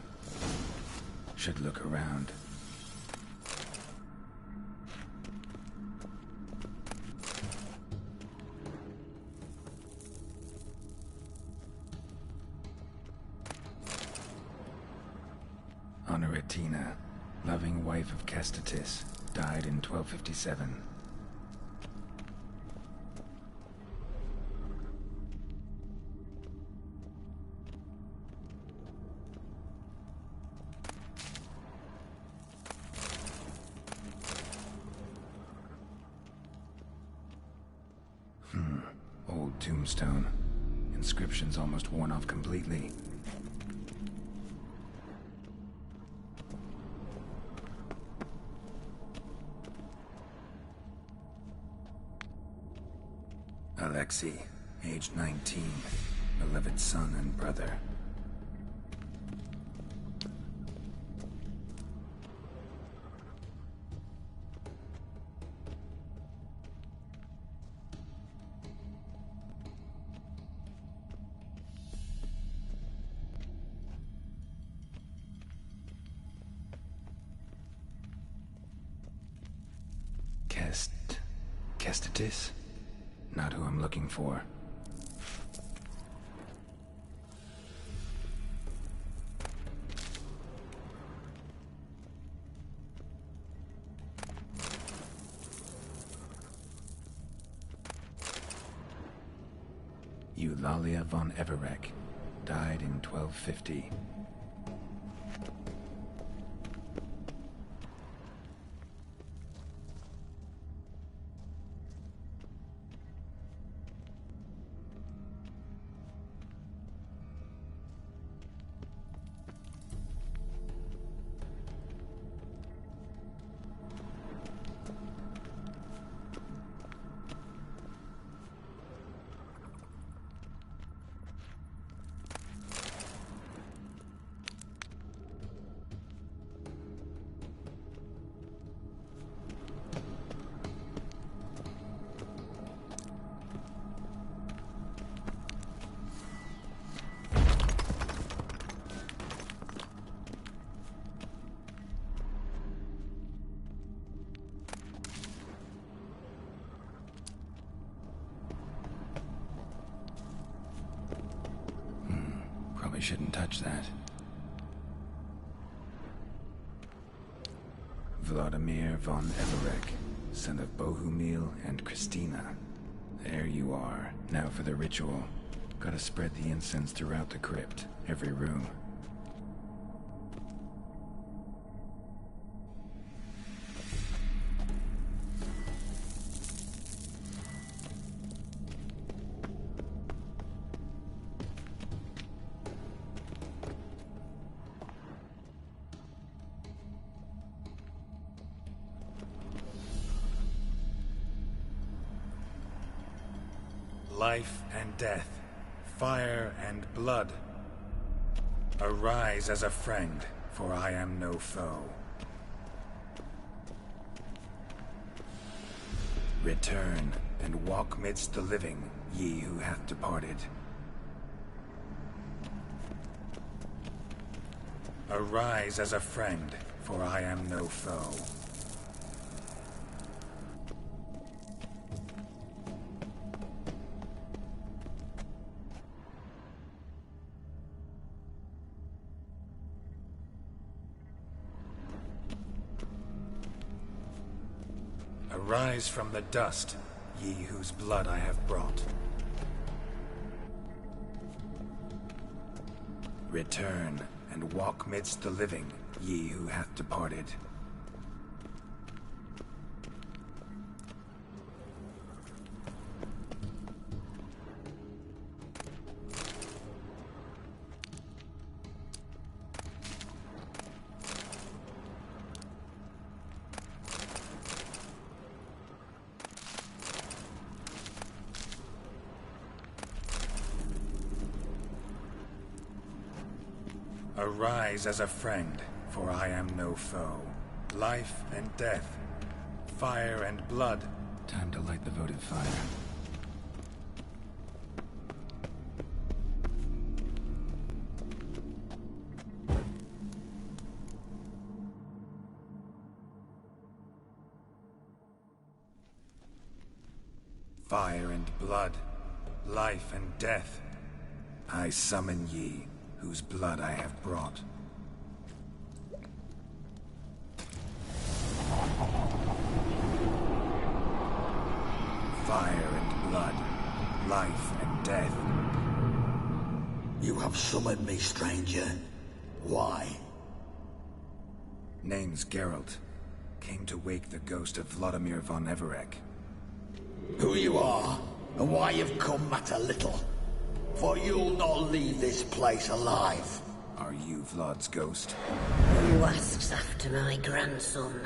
Should look around. Honoratina, loving wife of Kestatis, died in 1257. Old tombstone. Inscription's almost worn off completely. Alexei, age 19, beloved son and brother. Kestatis? Not who I'm looking for. Eulalia von Everec, died in 1250. Probably shouldn't touch that. Vladimir von Everec, son of Bohumil and Christina. There you are. Now for the ritual. Gotta spread the incense throughout the crypt, every room. life and death, fire and blood. Arise as a friend, for I am no foe. Return, and walk midst the living, ye who hath departed. Arise as a friend, for I am no foe. Arise from the dust, ye whose blood I have brought. Return, and walk midst the living, ye who hath departed. Arise as a friend, for I am no foe. Life and death, fire and blood. Time to light the votive fire. Fire and blood, life and death. I summon ye, whose blood I have brought. Fire and blood, life and death. You have summoned me, stranger. Why? Name's Geralt. Came to wake the ghost of Vladimir von Everec. Who you are, and why you've come matter little. For you'll not leave this place alive. Are you Vlad's ghost? Who asks after my grandson?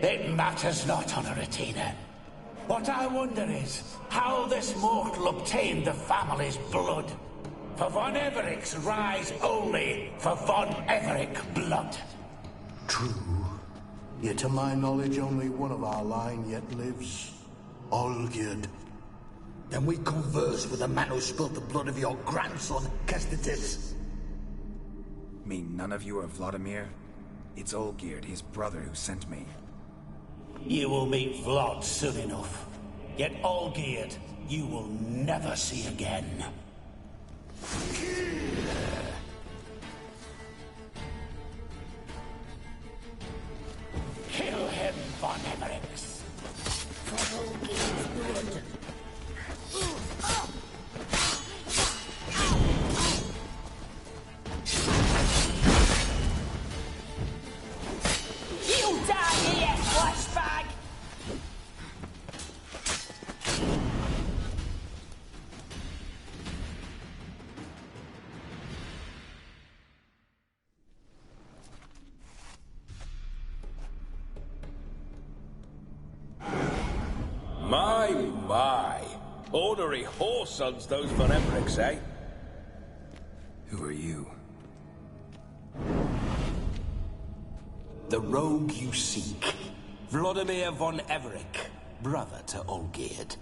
It matters not, Honoratina. What I wonder is how this mortal obtained the family's blood. For von Everec's rise only for von Everec blood. True. Yet to my knowledge, only one of our line yet lives. Olgierd. Then we converse with the man who spilled the blood of your grandson, Kestitis. Mean none of you are Vladimir? It's Olgierd, his brother, who sent me. You will meet Vlad soon enough. Yet Olgierd, you will never see again. Kill him, von Everec. For Olgierd's blood. You die here, flashbag! My. Ornery whoresons those von Everecs, eh? Who are you? The rogue you seek. Vladimir von Everec, brother to Olgierd.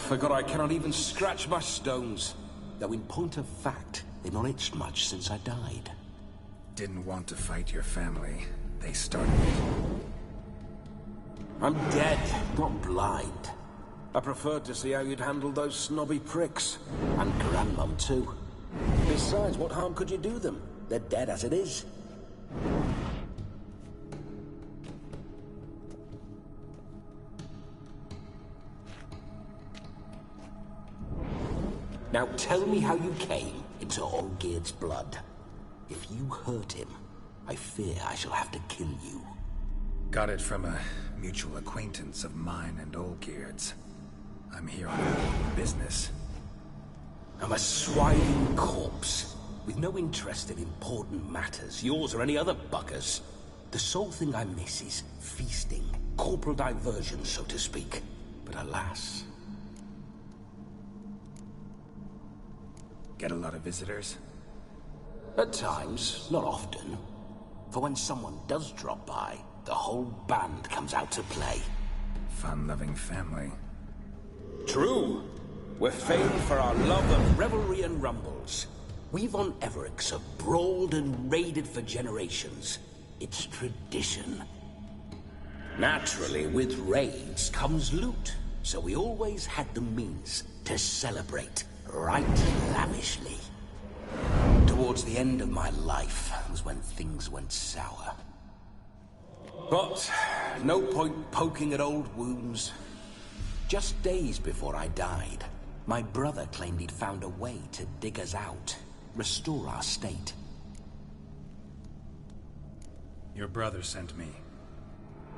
Forgot I cannot even scratch my stones. Though in point of fact, they've not itched much since I died. Didn't want to fight your family. They started it. I'm dead, not blind. I preferred to see how you'd handle those snobby pricks. And Grandmum, too. Besides, what harm could you do them? They're dead as it is. Now tell me how you came into Olgierd's blood. If you hurt him, I fear I shall have to kill you. Got it from a mutual acquaintance of mine and Olgierd's. I'm here on important business. I'm a swine corpse, with no interest in important matters, yours or any other buggers. The sole thing I miss is feasting. Corporal diversion, so to speak. But alas... Get a lot of visitors? At times, not often. For when someone does drop by, the whole band comes out to play. Fun-loving family. True. We're famed for our love of revelry and rumbles. We've on Everix have brawled and raided for generations. It's tradition. Naturally, with raids comes loot, so we always had the means to celebrate right lavishly. Towards the end of my life was when things went sour. But no point poking at old wounds. Just days before I died, my brother claimed he'd found a way to dig us out, restore our state. Your brother sent me.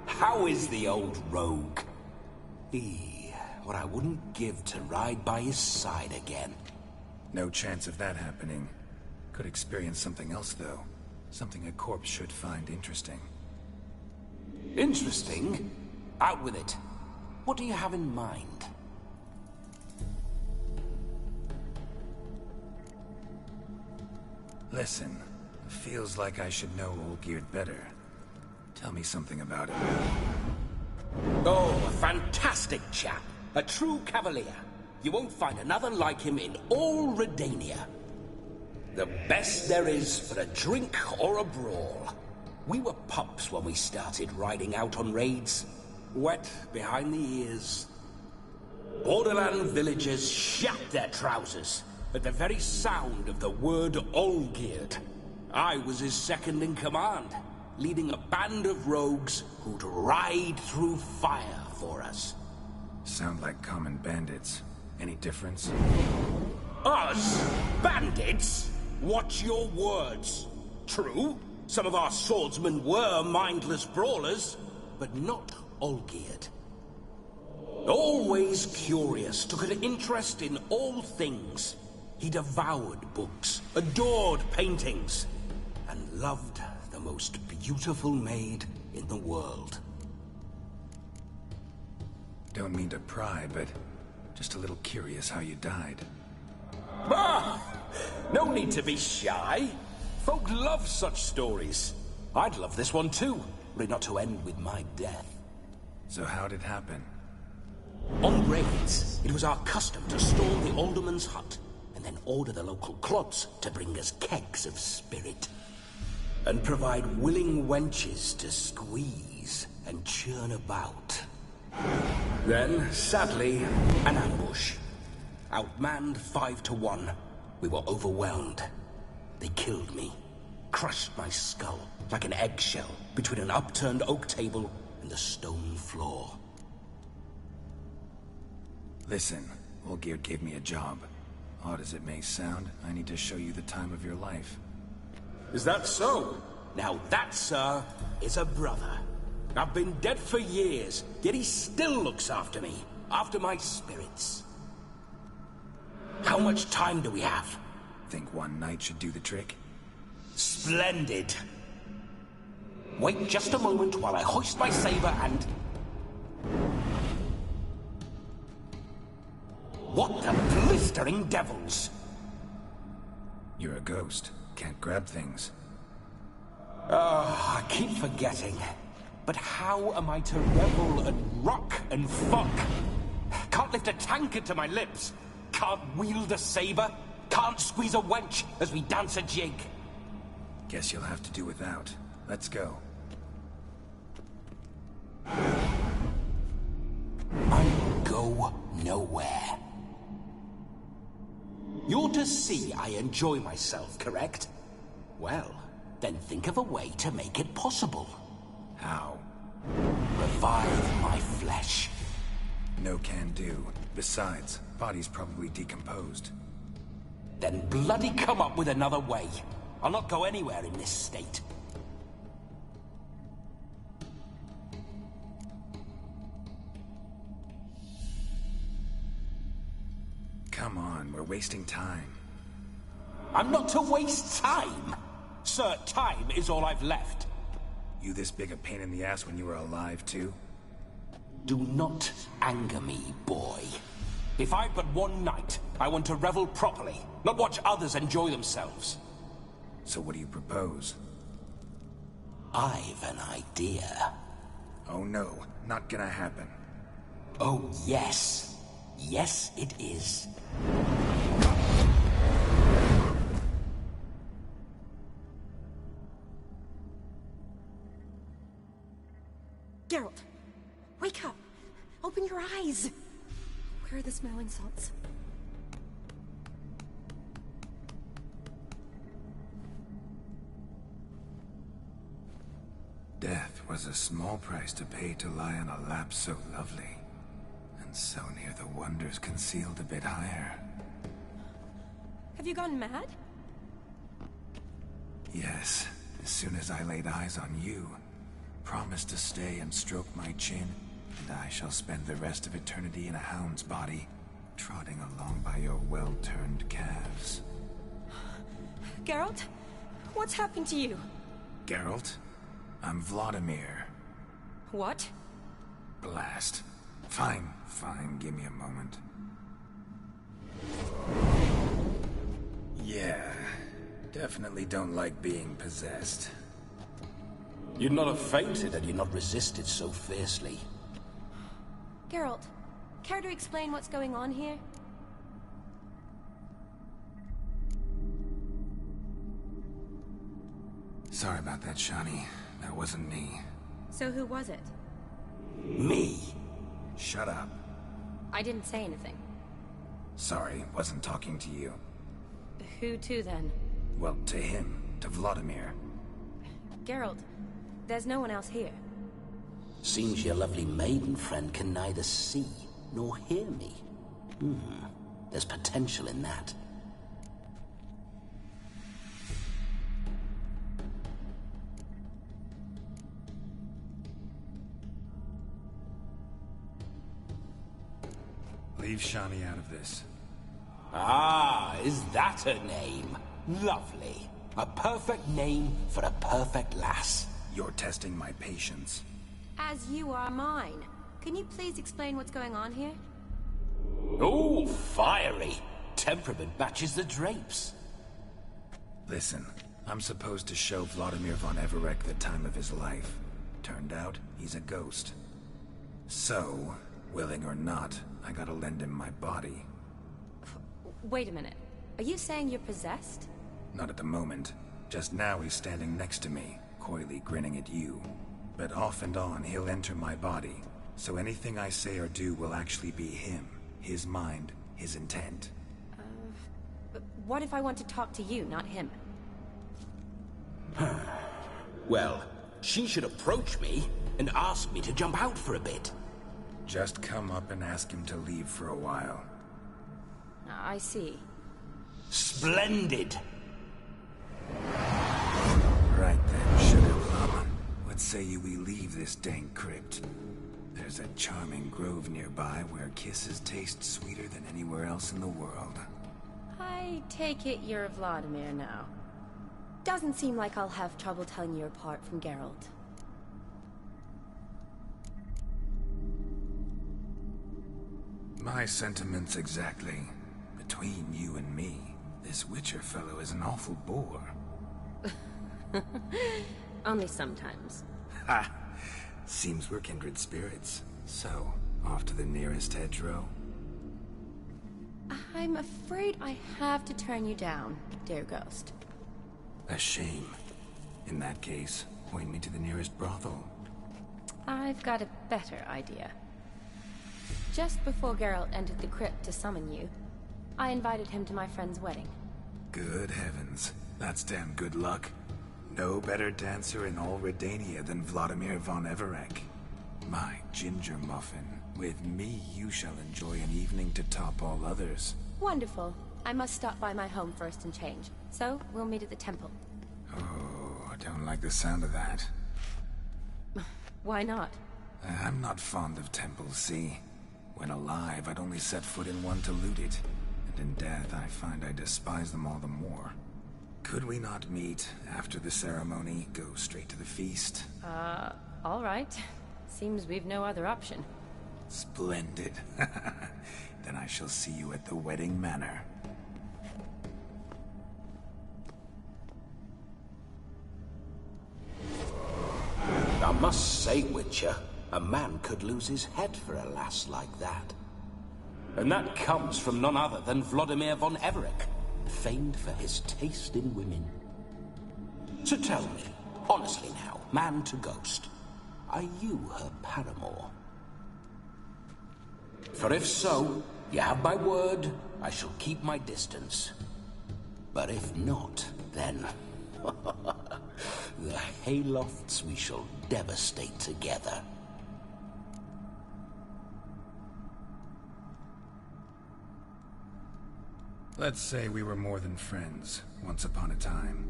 How is the old rogue? What I wouldn't give to ride by his side again. No chance of that happening. Could experience something else, though. Something a corpse should find interesting. Interesting? Out with it. What do you have in mind? Listen, feels like I should know Olgierd better. Tell me something about him. Oh, a fantastic chap. A true cavalier. You won't find another like him in all Redania. The best there is for a drink or a brawl. We were pups when we started riding out on raids. Wet behind the ears. Borderland villagers shat their trousers at the very sound of the word Olgierd. I was his second in command, leading a band of rogues who'd ride through fire for us. Sound like common bandits. Any difference? Us? Bandits? Watch your words. True, some of our swordsmen were mindless brawlers, but not Olgierd. Always curious, took an interest in all things. He devoured books, adored paintings, and loved the most beautiful maid in the world. Don't mean to pry, but just a little curious how you died. Ah! No need to be shy. Folk love such stories. I'd love this one too, were it not to end with my death. So how'd it happen? On raids, it was our custom to storm the alderman's hut, and then order the local clods to bring us kegs of spirit. And provide willing wenches to squeeze and churn about. Then, sadly, an ambush. Outmanned 5 to 1, we were overwhelmed. They killed me, crushed my skull like an eggshell between an upturned oak table and the stone floor. Listen, Olgierd gave me a job. Odd as it may sound, I need to show you the time of your life. Is that so? Now that, sir, is a brother. I've been dead for years, yet he still looks after me, after my spirits. How much time do we have? Think one night should do the trick? Splendid. Wait just a moment while I hoist my saber and... What the blistering devils? You're a ghost. Can't grab things. I keep forgetting. But how am I to revel and rock and fuck? Can't lift a tankard to my lips. Can't wield a saber. Can't squeeze a wench as we dance a jig. Guess you'll have to do without. Let's go. I will go nowhere. You're to see I enjoy myself, correct? Well, then think of a way to make it possible. How? Revive my flesh. No can do. Besides, body's probably decomposed. Then bloody come up with another way. I'll not go anywhere in this state. Come on, we're wasting time. I'm not to waste time. Sir, time is all I've left. You this big a pain in the ass when you were alive, too? Do not anger me, boy. If I've but one night, I want to revel properly, not watch others enjoy themselves. So what do you propose? I've an idea. Oh no, not gonna happen. Oh yes. Yes, it is. Geralt, wake up! Open your eyes! Where are the smelling salts? Death was a small price to pay to lie on a lap so lovely, and so near the wonders concealed a bit higher. Have you gone mad? Yes, as soon as I laid eyes on you, promised to stay and stroke my chin, and I shall spend the rest of eternity in a hound's body, trotting along by your well-turned calves. Geralt? What's happened to you? Geralt? I'm Vladimir. What? Blast. Fine, give me a moment. Yeah, definitely don't like being possessed. You'd not have fainted had you not resisted so fiercely. Geralt, care to explain what's going on here? Sorry about that, Shani. That wasn't me. So who was it? Me. Shut up. I didn't say anything. Sorry, wasn't talking to you. Who to then? Well, to him. To Vladimir. Geralt, there's no one else here. Seems your lovely maiden friend can neither see nor hear me. There's potential in that. Leave Shani out of this. Ah, is that her name? Lovely. A perfect name for a perfect lass. You're testing my patience. As you are mine. Can you please explain what's going on here? Oh, fiery. Temperament matches the drapes. Listen, I'm supposed to show Vladimir von Everec the time of his life. Turned out, he's a ghost. So, willing or not, I gotta lend him my body. Wait a minute. Are you saying you're possessed? Not at the moment. Just now he's standing next to me, coyly grinning at you. But off and on, he'll enter my body. So anything I say or do will actually be him. His mind, his intent. What if I want to talk to you, not him? Well, she should approach me and ask me to jump out for a bit. Just come up and ask him to leave for a while. I see. Splendid! Right then, Sugar Plum. What say you we leave this dank crypt? There's a charming grove nearby where kisses taste sweeter than anywhere else in the world. I take it you're Vladimir now. Doesn't seem like I'll have trouble telling you apart from Geralt. My sentiments exactly. Between you and me, this Witcher fellow is an awful bore. Only sometimes. Ha! Seems we're kindred spirits. So, off to the nearest hedgerow? I'm afraid I have to turn you down, dear ghost. A shame. In that case, point me to the nearest brothel. I've got a better idea. Just before Geralt entered the crypt to summon you, I invited him to my friend's wedding. Good heavens. That's damn good luck. No better dancer in all Redania than Vladimir von Everec. My ginger muffin. With me, you shall enjoy an evening to top all others. Wonderful. I must stop by my home first and change. So, we'll meet at the temple. Oh, I don't like the sound of that. Why not? I'm not fond of temples, see? When alive, I'd only set foot in one to loot it. And in death, I find I despise them all the more. Could we not meet after the ceremony? Go straight to the feast? All right. Seems we've no other option. Splendid. Then I shall see you at the wedding manor. I must say, Witcher, a man could lose his head for a lass like that. And that comes from none other than Vladimir von Everec, famed for his taste in women. So tell me, honestly now, man to ghost, are you her paramour? For if so, you have my word, I shall keep my distance. But if not, then... the Haylofts we shall devastate together. Let's say we were more than friends, once upon a time.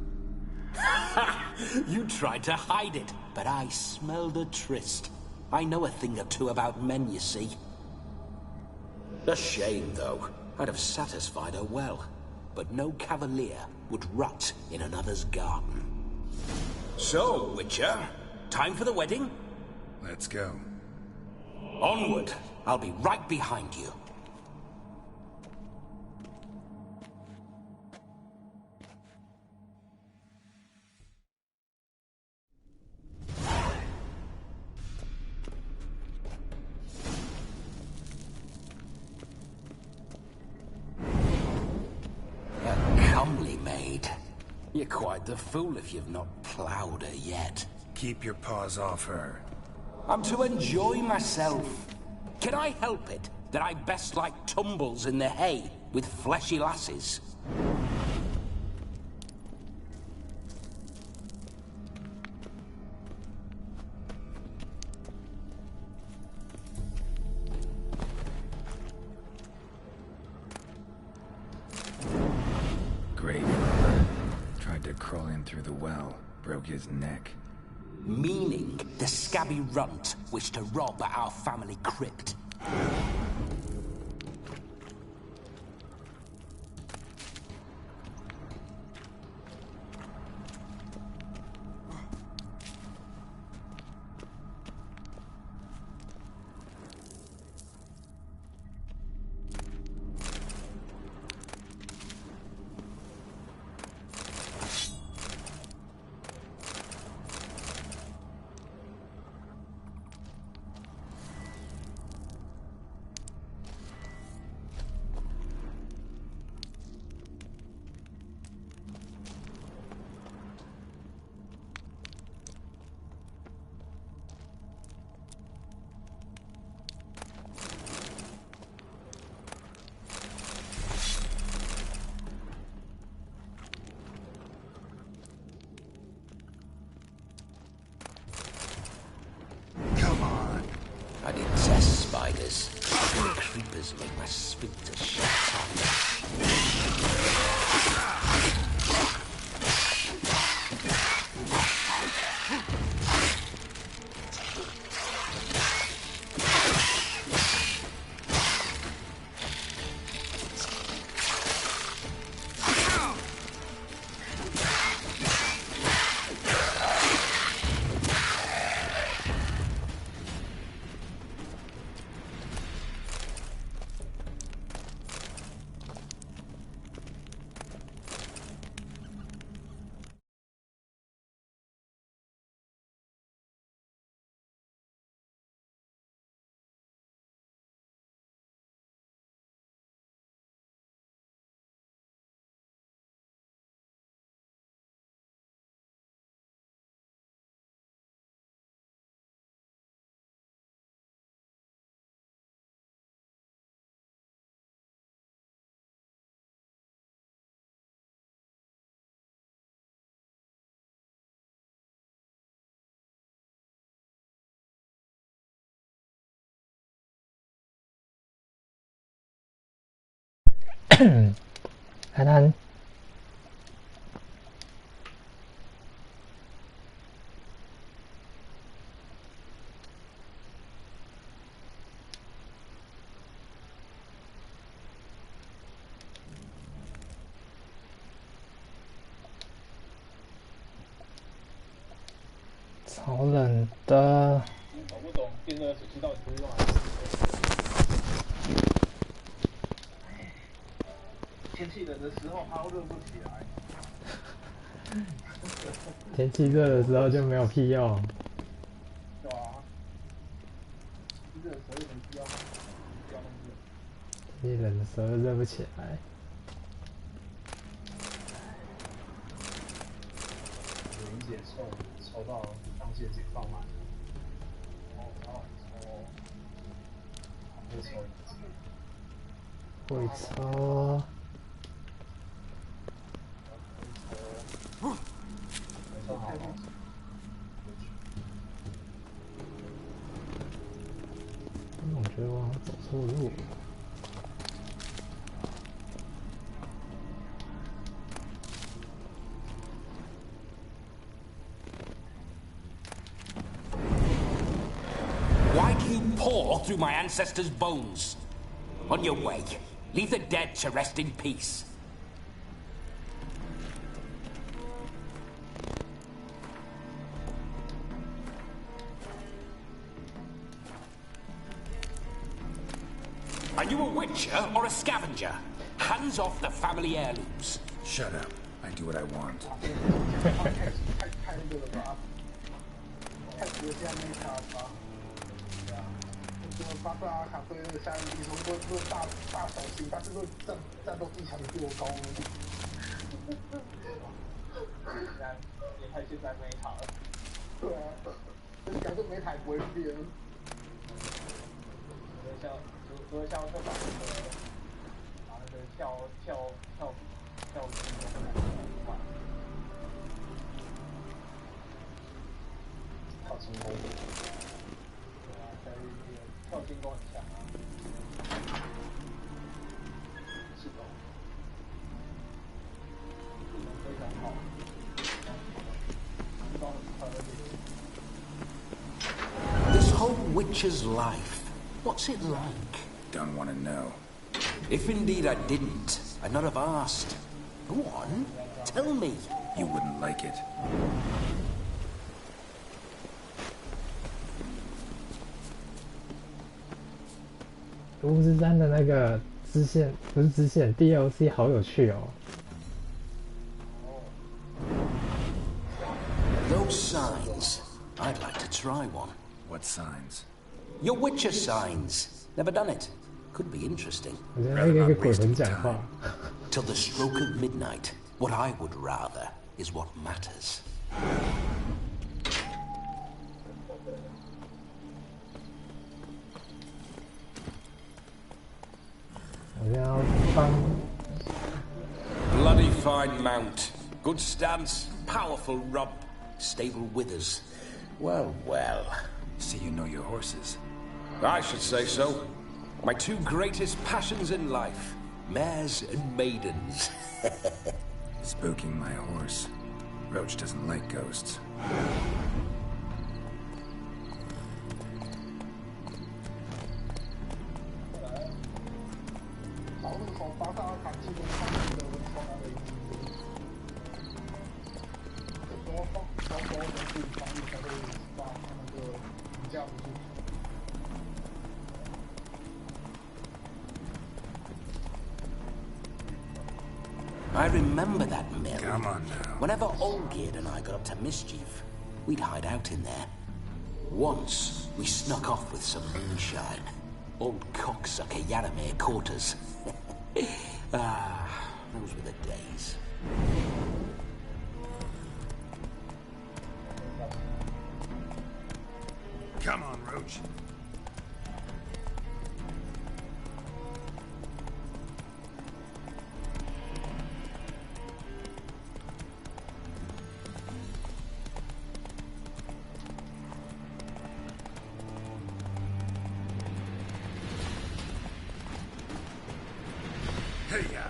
You tried to hide it, but I smelled a tryst. I know a thing or two about men, you see. A shame, though. I'd have satisfied her well. But no cavalier would rot in another's garden. So, Witcher, time for the wedding? Let's go. Onward! I'll be right behind you. You're quite the fool if you've not ploughed her yet. Keep your paws off her. I'm to enjoy myself. Can I help it that I best like tumbles in the hay with fleshy lasses? Crawl in through the well, broke his neck. Meaning the scabby runt wished to rob our family crypt. I detest spiders. Creepers make my sphincter shut tight. Hanan. 好冷的。搞不懂电热水器到底是用来什么？天气冷的时候它又热不起来。天气热的时候就没有屁用。对啊。热的时候又没必要那么热。天气冷的时候又热不起来。云姐抽到当蟹解放满。会抽。我觉得我好像走错路。Why do you paw through my ancestors' bones? On your way, leave the dead to rest in peace. Are you a witcher or a scavenger? Hands off the family heirlooms. Shut up. I do what I want. 巴特阿卡对下一地说论大小型，但是论战斗技巧比我高。也太现在没塔了。对啊，感觉没塔不会变。除了像这把那个跳机的跳成功。跳进攻很强啊！是的，非常好，到很快的地 This whole witcher's life, what's it like? Don't want to know. If indeed I didn't, I'd not have asked. Go on, tell me. You wouldn't like it. 巫师3的那个支线不是支线 DLC 好有趣哦。Those signs, I'd like to try one. What signs? Your Witcher signs. Never done it. Could be interesting. 我觉得那个跟鬼魂讲话。Till the stroke of midnight, what I would rather is what matters. 我要帮。Bloody fine mount. Good stance, powerful rump, stable withers. Well, well. See you know your horses. I should say so. My two greatest passions in life. Mares and maidens. Spooking my horse. Roach doesn't like ghosts. I remember that mill. Come on now. Whenever Olgierd and I got up to mischief, we'd hide out in there. Once, we snuck off with some moonshine. Old cocksucker Yaramir caught us. Those were the days. Come on, Roach. Hey-ya!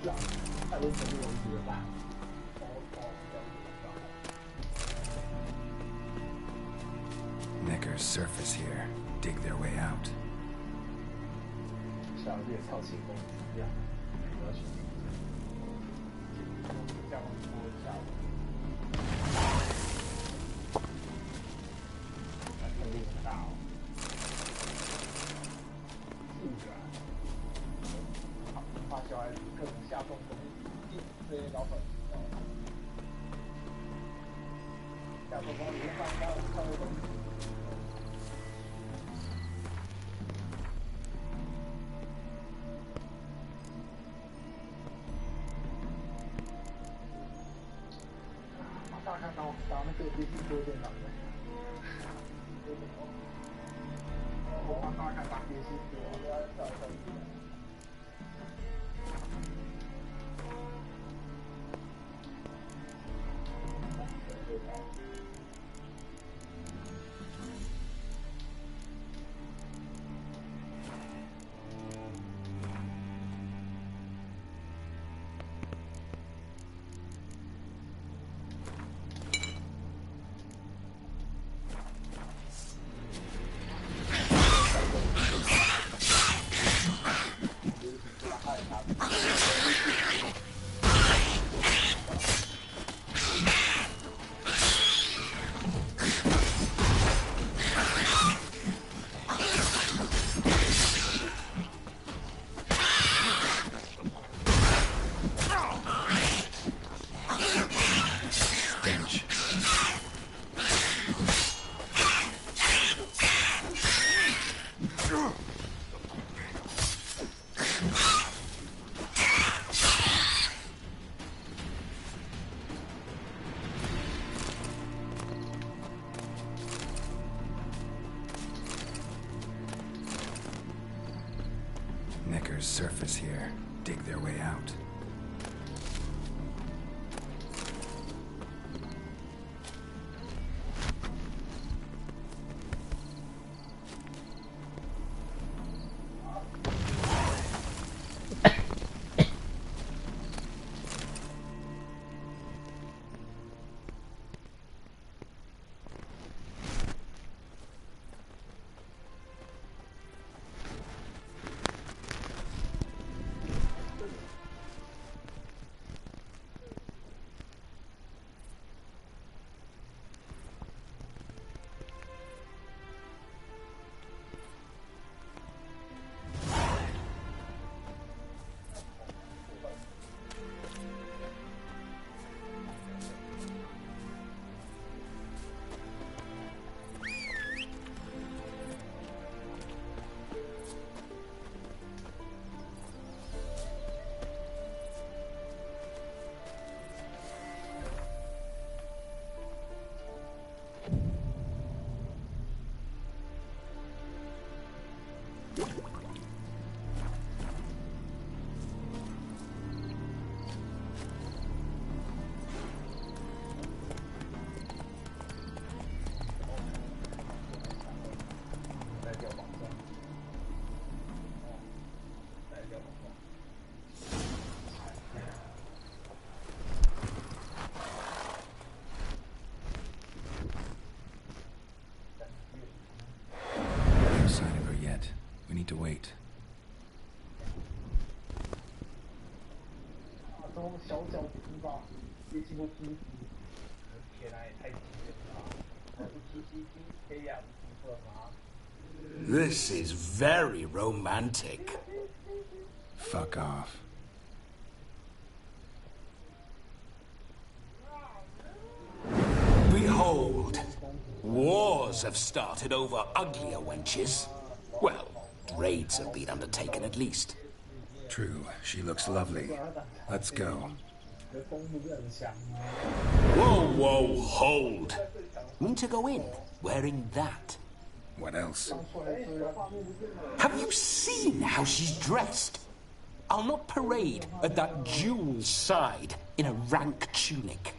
这样，太多程度我觉得吧。Knickers surface here. Dig their way out. 下个月操勤工一样，我要去。这样我下午。肯定很大哦。怕小孩子各种下重工，这些老粉下重工连饭干上个东西。大看到打那个电视多电脑的，我帮大看打电视多，我要找一下。Knickers surface here. Dig their way out. To wait. 这种小小的地方，也经过批评，天哪，也太激烈了！我是 PCP 黑暗部分吗 This is very romantic. Fuck off. Behold, wars have started over uglier wenches. Well, raids have been undertaken at least. True, she looks lovely. Let's go. Whoa, whoa, hold! Mean to go in, wearing that. What else? Have you seen how she's dressed? I'll not parade at that jewel's side in a rank tunic.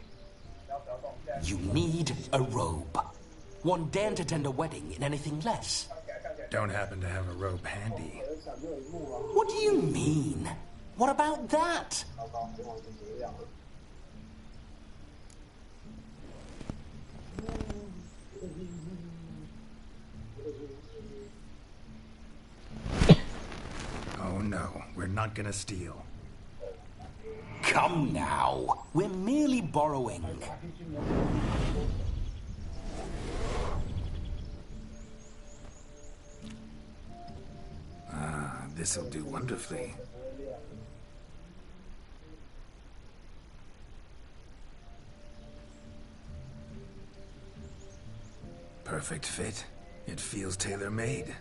You need a robe. One daren't attend a wedding in anything less. Don't happen to have a robe handy. What do you mean? What about that? Oh no, we're not gonna steal. Come now. We're merely borrowing. Ah, this'll do wonderfully. Perfect fit. It feels tailor-made.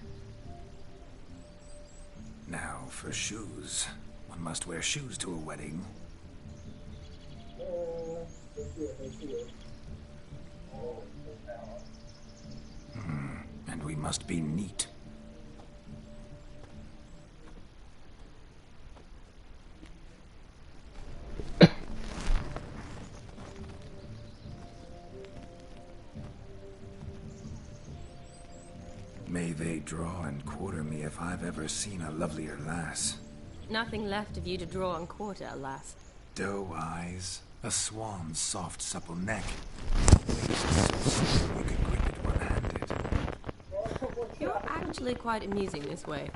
Now, for shoes. One must wear shoes to a wedding. And we must be neat. May they draw and quarter me if I've ever seen a lovelier lass. Nothing left of you to draw and quarter, alas. Doe eyes, a swan's soft, supple neck, waist so small you could grip it one-handed. You're actually quite amusing this way.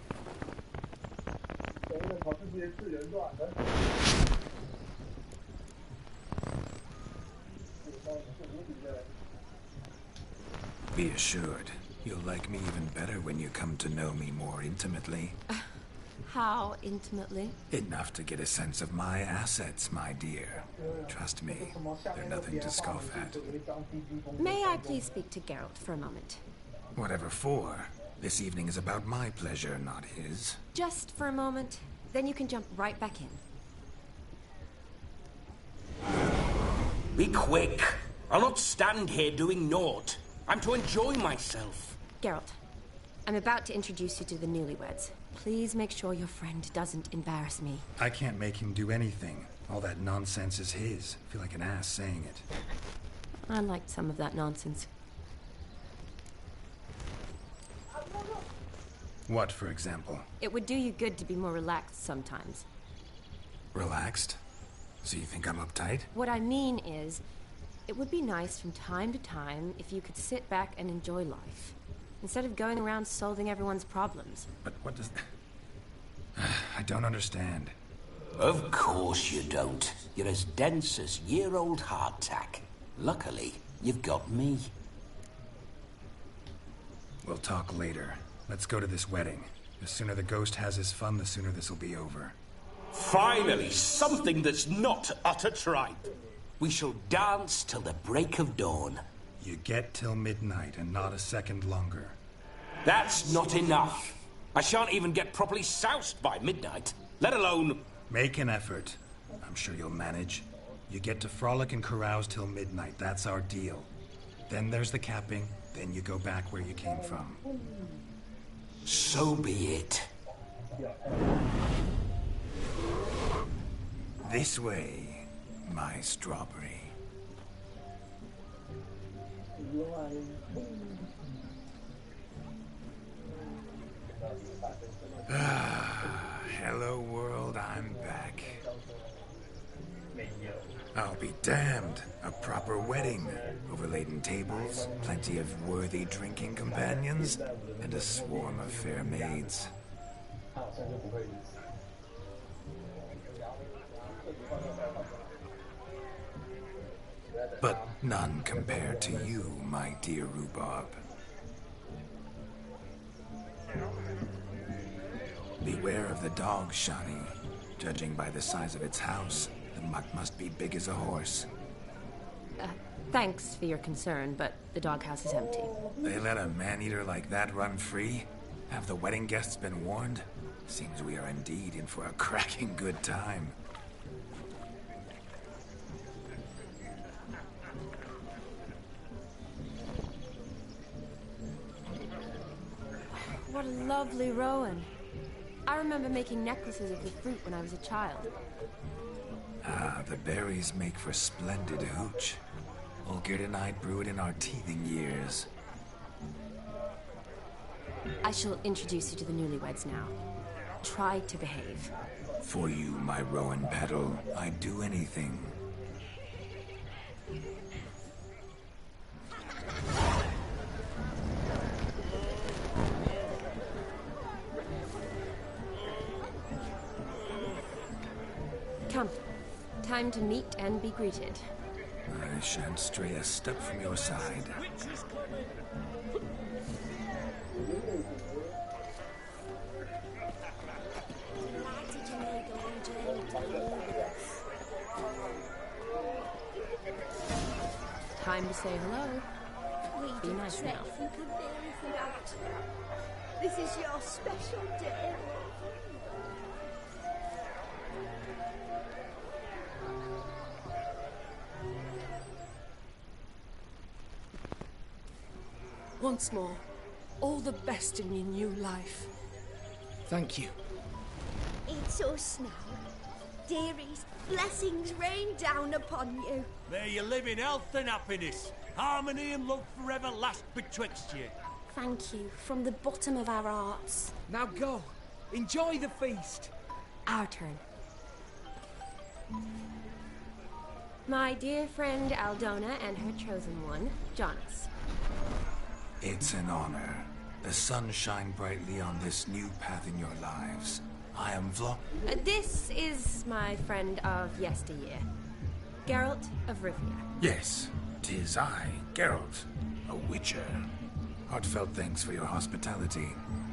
Be assured, you'll like me even better when you come to know me more intimately. How intimately? Enough to get a sense of my assets, my dear. Trust me, they're nothing to scoff at. May I please speak to Geralt for a moment? Whatever for. This evening is about my pleasure, not his. Just for a moment, then you can jump right back in. Be quick. I'll not stand here doing naught. I'm to enjoy myself. Geralt, I'm about to introduce you to the newlyweds. Please make sure your friend doesn't embarrass me. I can't make him do anything. All that nonsense is his. I feel like an ass saying it. I liked some of that nonsense. What, for example? It would do you good to be more relaxed sometimes. Relaxed? So you think I'm uptight? What I mean is, it would be nice from time to time if you could sit back and enjoy life, instead of going around solving everyone's problems. But what does... I don't understand. Of course you don't. You're as dense as year-old hardtack. Luckily, you've got me. We'll talk later. Let's go to this wedding. The sooner the ghost has his fun, the sooner this'll be over. Finally, something that's not utter tripe. We shall dance till the break of dawn. You get till midnight and not a second longer. That's not enough. I shan't even get properly soused by midnight, let alone... Make an effort. I'm sure you'll manage. You get to frolic and carouse till midnight. That's our deal. Then there's the capping. Then you go back where you came from. So be it. This way, my strawberry. Hello world, I'm back. I'll be damned. A proper wedding. Overladen tables, plenty of worthy drinking companions, and a swarm of fair maids. But none compared to you, my dear Rhubarb. Beware of the dog, Shani. Judging by the size of its house, the mutt must be big as a horse. Thanks for your concern, but the doghouse is empty. They let a man-eater like that run free? Have the wedding guests been warned? Seems we are indeed in for a cracking good time. What a lovely rowan. I remember making necklaces of the fruit when I was a child. Ah, the berries make for splendid hooch. Olgerd and I brew it in our teething years. I shall introduce you to the newlyweds now. try to behave. For you, my Rowan Petal, I'd do anything. Come. Time to meet and be greeted. I shan't stray a step from your side. Time to say hello. We Be nice now. You can be anything out. This is your special day. Once more, all the best in your new life. Thank you. It's us now. Dearies, blessings rain down upon you. May you live in health and happiness. Harmony and love forever last betwixt you. Thank you, from the bottom of our hearts. Now go. Enjoy the feast. Our turn. My dear friend Aldona and her chosen one, Jonas. It's an honor. The sun shine brightly on this new path in your lives. I am Vlo... This is my friend of yesteryear, Geralt of Rivia. Yes, 'tis I, Geralt, a witcher. Heartfelt thanks for your hospitality.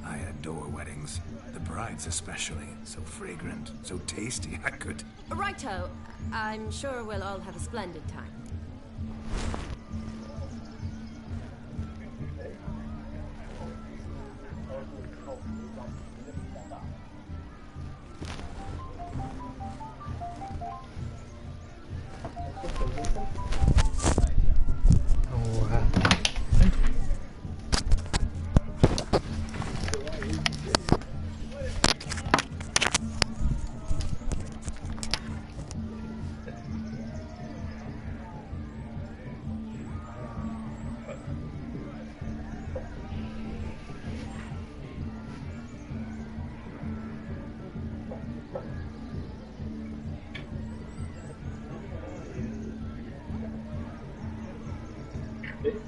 I adore weddings. The brides especially. So fragrant, so tasty, I could... Righto. I'm sure we'll all have a splendid time.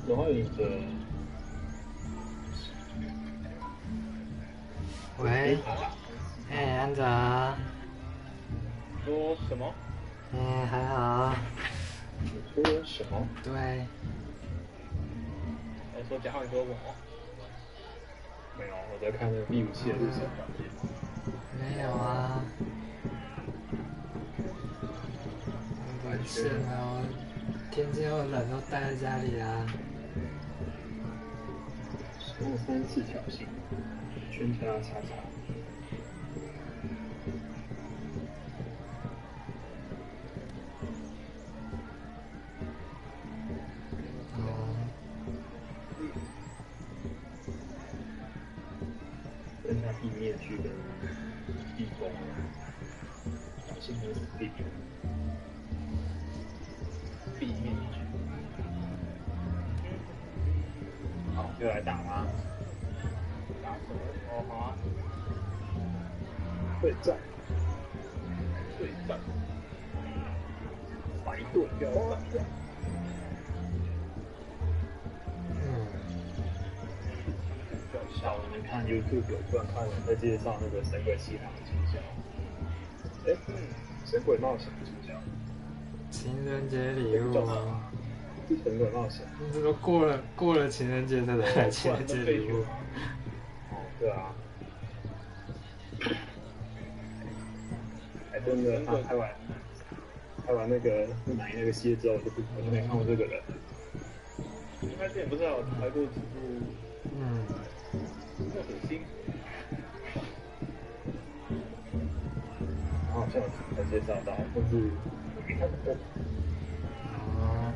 然后你的喂，哎，安泽。说什么？哎，还好。你说什么？对。我说假话，你说什么？没有，我在看那个第5期的日程表现。没有啊。很是哦，天气又冷，都待在家里啊。使用3次挑衅，圈叉叉叉。跟他地面去跟地宫，挑衅和地面。地面去。好，就来打吗？打什么？哦，好啊。会战，对战，白盾标战。比较小，你们看 YouTube 有突然看人在介绍那个《神鬼奇航》的经销。神鬼冒险的经销。情人节礼物啊！是神鬼冒险。你怎么过了情人节才来情人节礼物？哦，对啊。还真的，他拍完那个买那个蝎之后，我就没看过这个人。他之前不是有拍过几部？墨水星。好像有介绍到，但是我没看过。哦。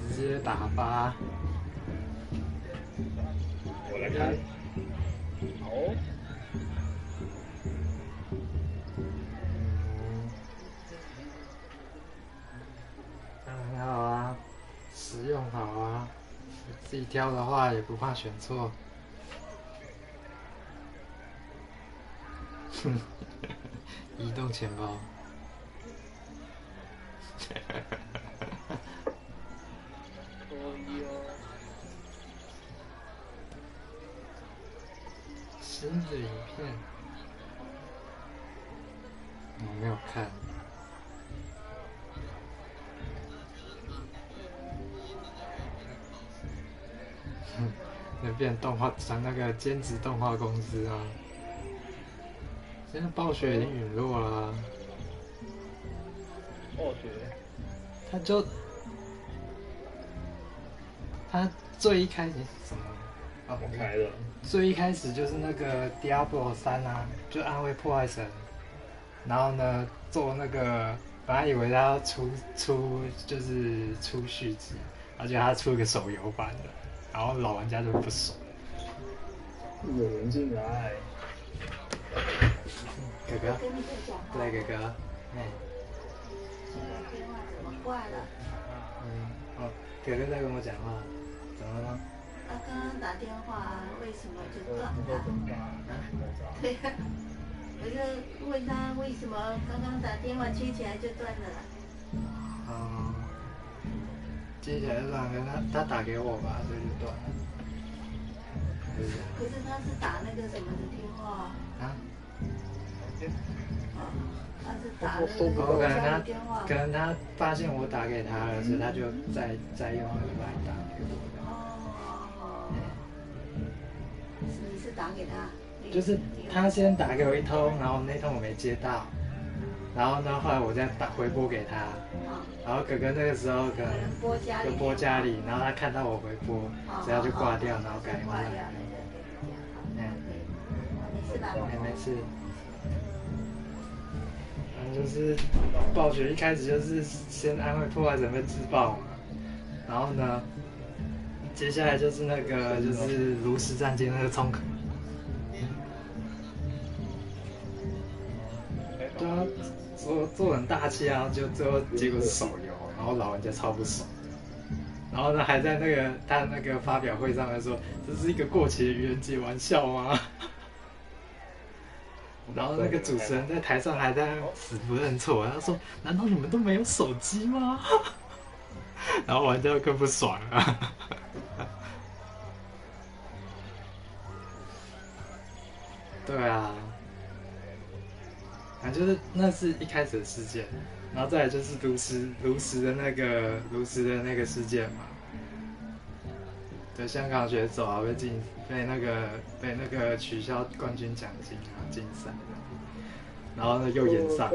直接打吧。我来看。好。很好啊，实用好啊，自己挑的话也不怕选错。哼，移动钱包。新的影片，我没有看。那变动画像那个兼职动画公司啊，现在暴雪已经陨落了啊。暴雪，他最一开始什么？啊，开了。最一开始就是那个 Diablo 3啊，就暗卫破坏神，然后呢做那个，本来以为他要出续集，而且他出一个手游版的，然后老玩家就不爽。有人进来。哥哥，对哥哥，电话怎么挂了？哥哥在跟我讲话，怎么了吗？他刚刚打电话，为什么就断了？对呀，我就问他为什么刚刚打电话接起来就断了。接起来就断了，他打给我吧，所以就断了。可是他是打那个什么的电话？他是打那个电话。可能他发现我打给他了，所以他就再用那个来打给我。你是打给他？就是他先打给我一通，然后那通我没接到，然后呢，后来我再回拨给他，然后哥哥那个时候可能就拨家里，然后他看到我回拨，所以他就挂掉，然后改用那个。没事。反正就是暴雪一开始就是先安慰破坏神被自爆嘛，然后呢，接下来就是那个就是炉石战舰那个冲口。对啊，做很大气啊，就最后结果是手游，然后老玩家超不爽，然后呢还在那个他那个发表会上面说，这是一个过期的愚人节玩笑吗？然后那个主持人在台上还在死不认错，他说：“难道你们都没有手机吗？”然后玩家更不爽了。对啊。就是那是一开始的事件，然后再来就是炉石的那个事件嘛。对，香港选手啊被那个取消冠军奖金啊，禁赛，然后呢又延上。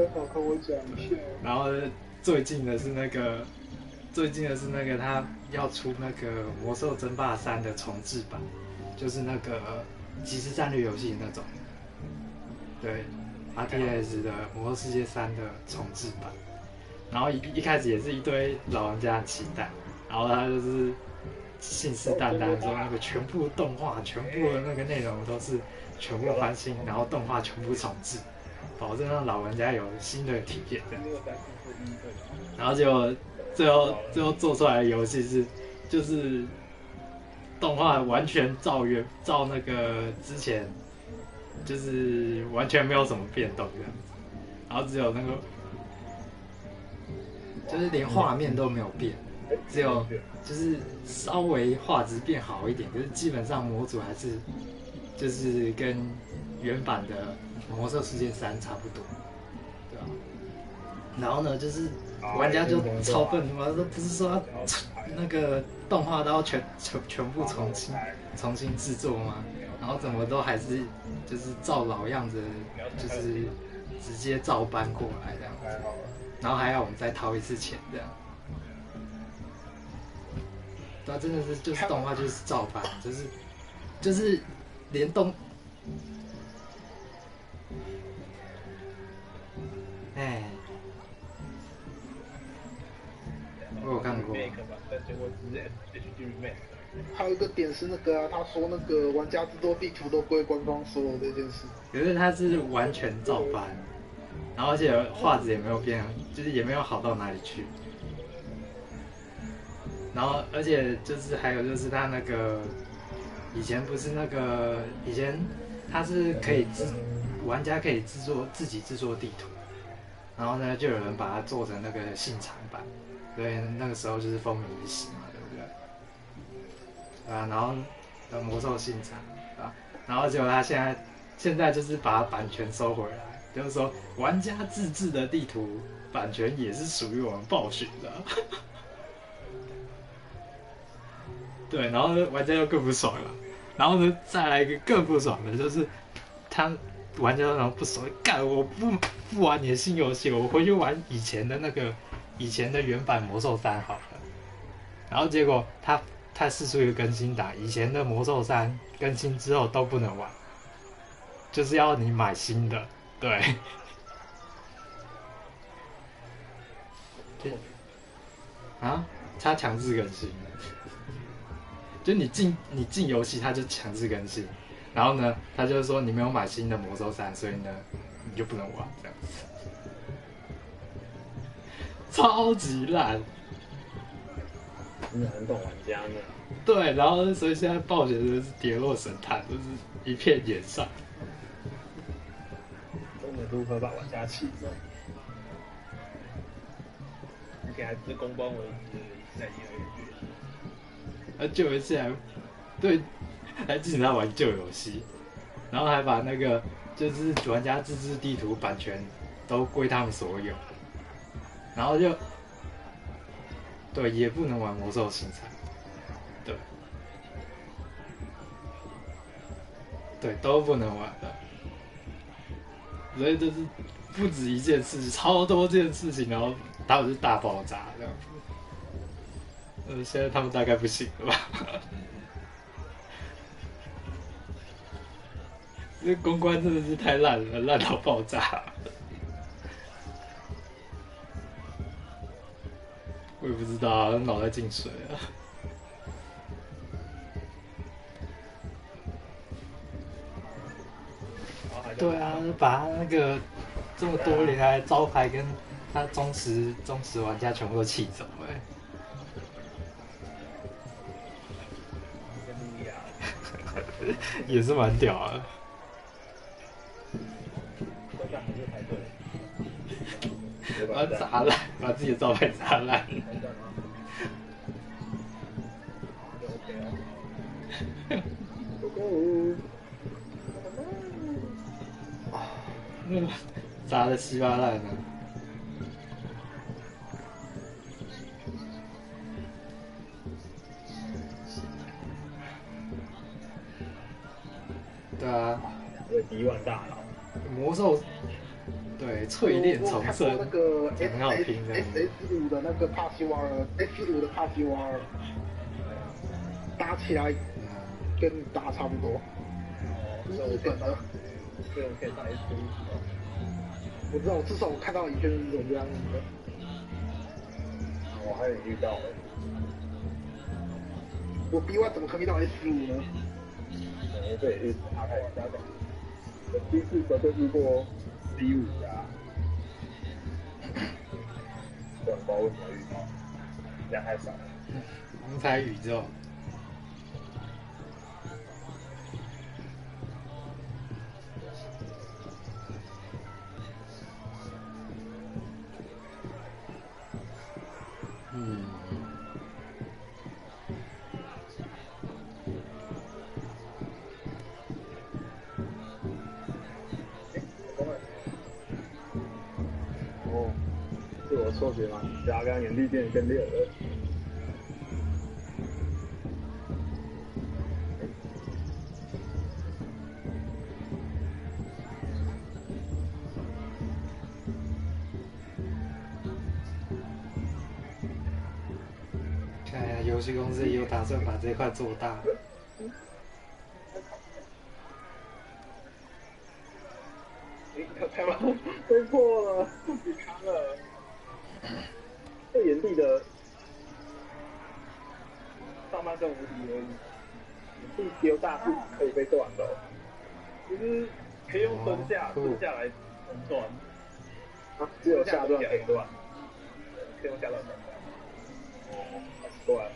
然后最近的是那个他要出那个《魔兽争霸3》的重制版，就是那个即时战略游戏那种。对。RTS 的《魔兽世界3》的重制版，然后一开始也是一堆老玩家期待，然后他就是信誓旦旦说那个全部动画、全部的那个内容都是全部翻新，然后动画全部重置，保证让老玩家有新的体验这样。然后结果最后做出来的游戏就是动画完全照那个之前。就是完全没有什么变动这样子，然后只有那个，就是连画面都没有变，只有就是稍微画质变好一点，可是基本上模组还是就是跟原版的《魔兽世界3》差不多，对吧？然后呢，就是玩家就超愤怒，都不是说那个动画都要全部重新制作吗？然后怎么都还是就是照老样子，就是直接照搬过来这样子，然后还要我们再掏一次钱这样。对啊，真的是就是动画就是照搬，就是连我有看过。还有一个点是那个啊，他说那个玩家制作地图都归官方所有这件事。可是他是完全照搬，然后而且画质也没有变，就是也没有好到哪里去。然后而且就是还有就是他那个以前不是那个以前他是可以玩家可以自己制作地图，然后呢就有人把它做成那个信长版，所以那个时候就是风靡一时嘛，对不对？啊，然后魔兽信长啊，然后结果他现在就是把版权收回来，就是说玩家自制的地图版权也是属于我们暴雪的。对，然后呢玩家又更不爽了，然后呢再来一个更不爽的，就是玩家然后不爽，干我不玩你的新游戏，我回去玩以前的原版魔兽3好了。然后结果他释出一个更新档，以前的魔兽3更新之后都不能玩，就是要你买新的，对。啊，他强制更新，就你进游戏他就强制更新，然后呢，他就是说你没有买新的魔兽3，所以呢你就不能玩这样子，超级烂。真的很懂玩家呢。对，然后所以现在暴雪真的是跌落神坛，就是一片炎上。真的如何把玩家气走？而且还不是公关危机，在旧游戏还禁止他玩旧游戏，然后还把那个就是玩家自制地图版权都归他们所有，然后就对也不能玩魔兽信长，对都不能玩的，所以就是不止一件事情，超多件事情，然后他们是大爆炸这样子。现在他们大概不行了吧？这公关真的是太烂了，烂到爆炸。我也不知道啊，脑袋进水了。对啊，把他那个这么多年来的招牌跟他忠实玩家全部都气走哎。也是蛮屌的。把它砸烂，把自己的招牌砸烂。砸的稀巴烂了。对啊，敌万大佬，魔兽，对，淬炼重生，那个很好听的。SS5的那个帕西瓦尔 ，S5的帕西瓦尔，打起来跟打差不多。日本的，这种可以打 S5。我知道，至少我看到影片是这样子的。我还有遇到我 B1 怎么可以到 S5 呢？这也是他太家长。我第一次绝对遇过 C5啊，不知道为什么遇到，人太少了。王牌宇宙。是我错觉吗？加刚原地变更6了。看来游戏公司也有打算把这块做大。太棒，被破了，被扛了。这原地的上半身无敌而已，地丢大步可以被断的，其实可以用蹲下来断。啊，只有下段可以断，可以用下段断。哦，好奇怪。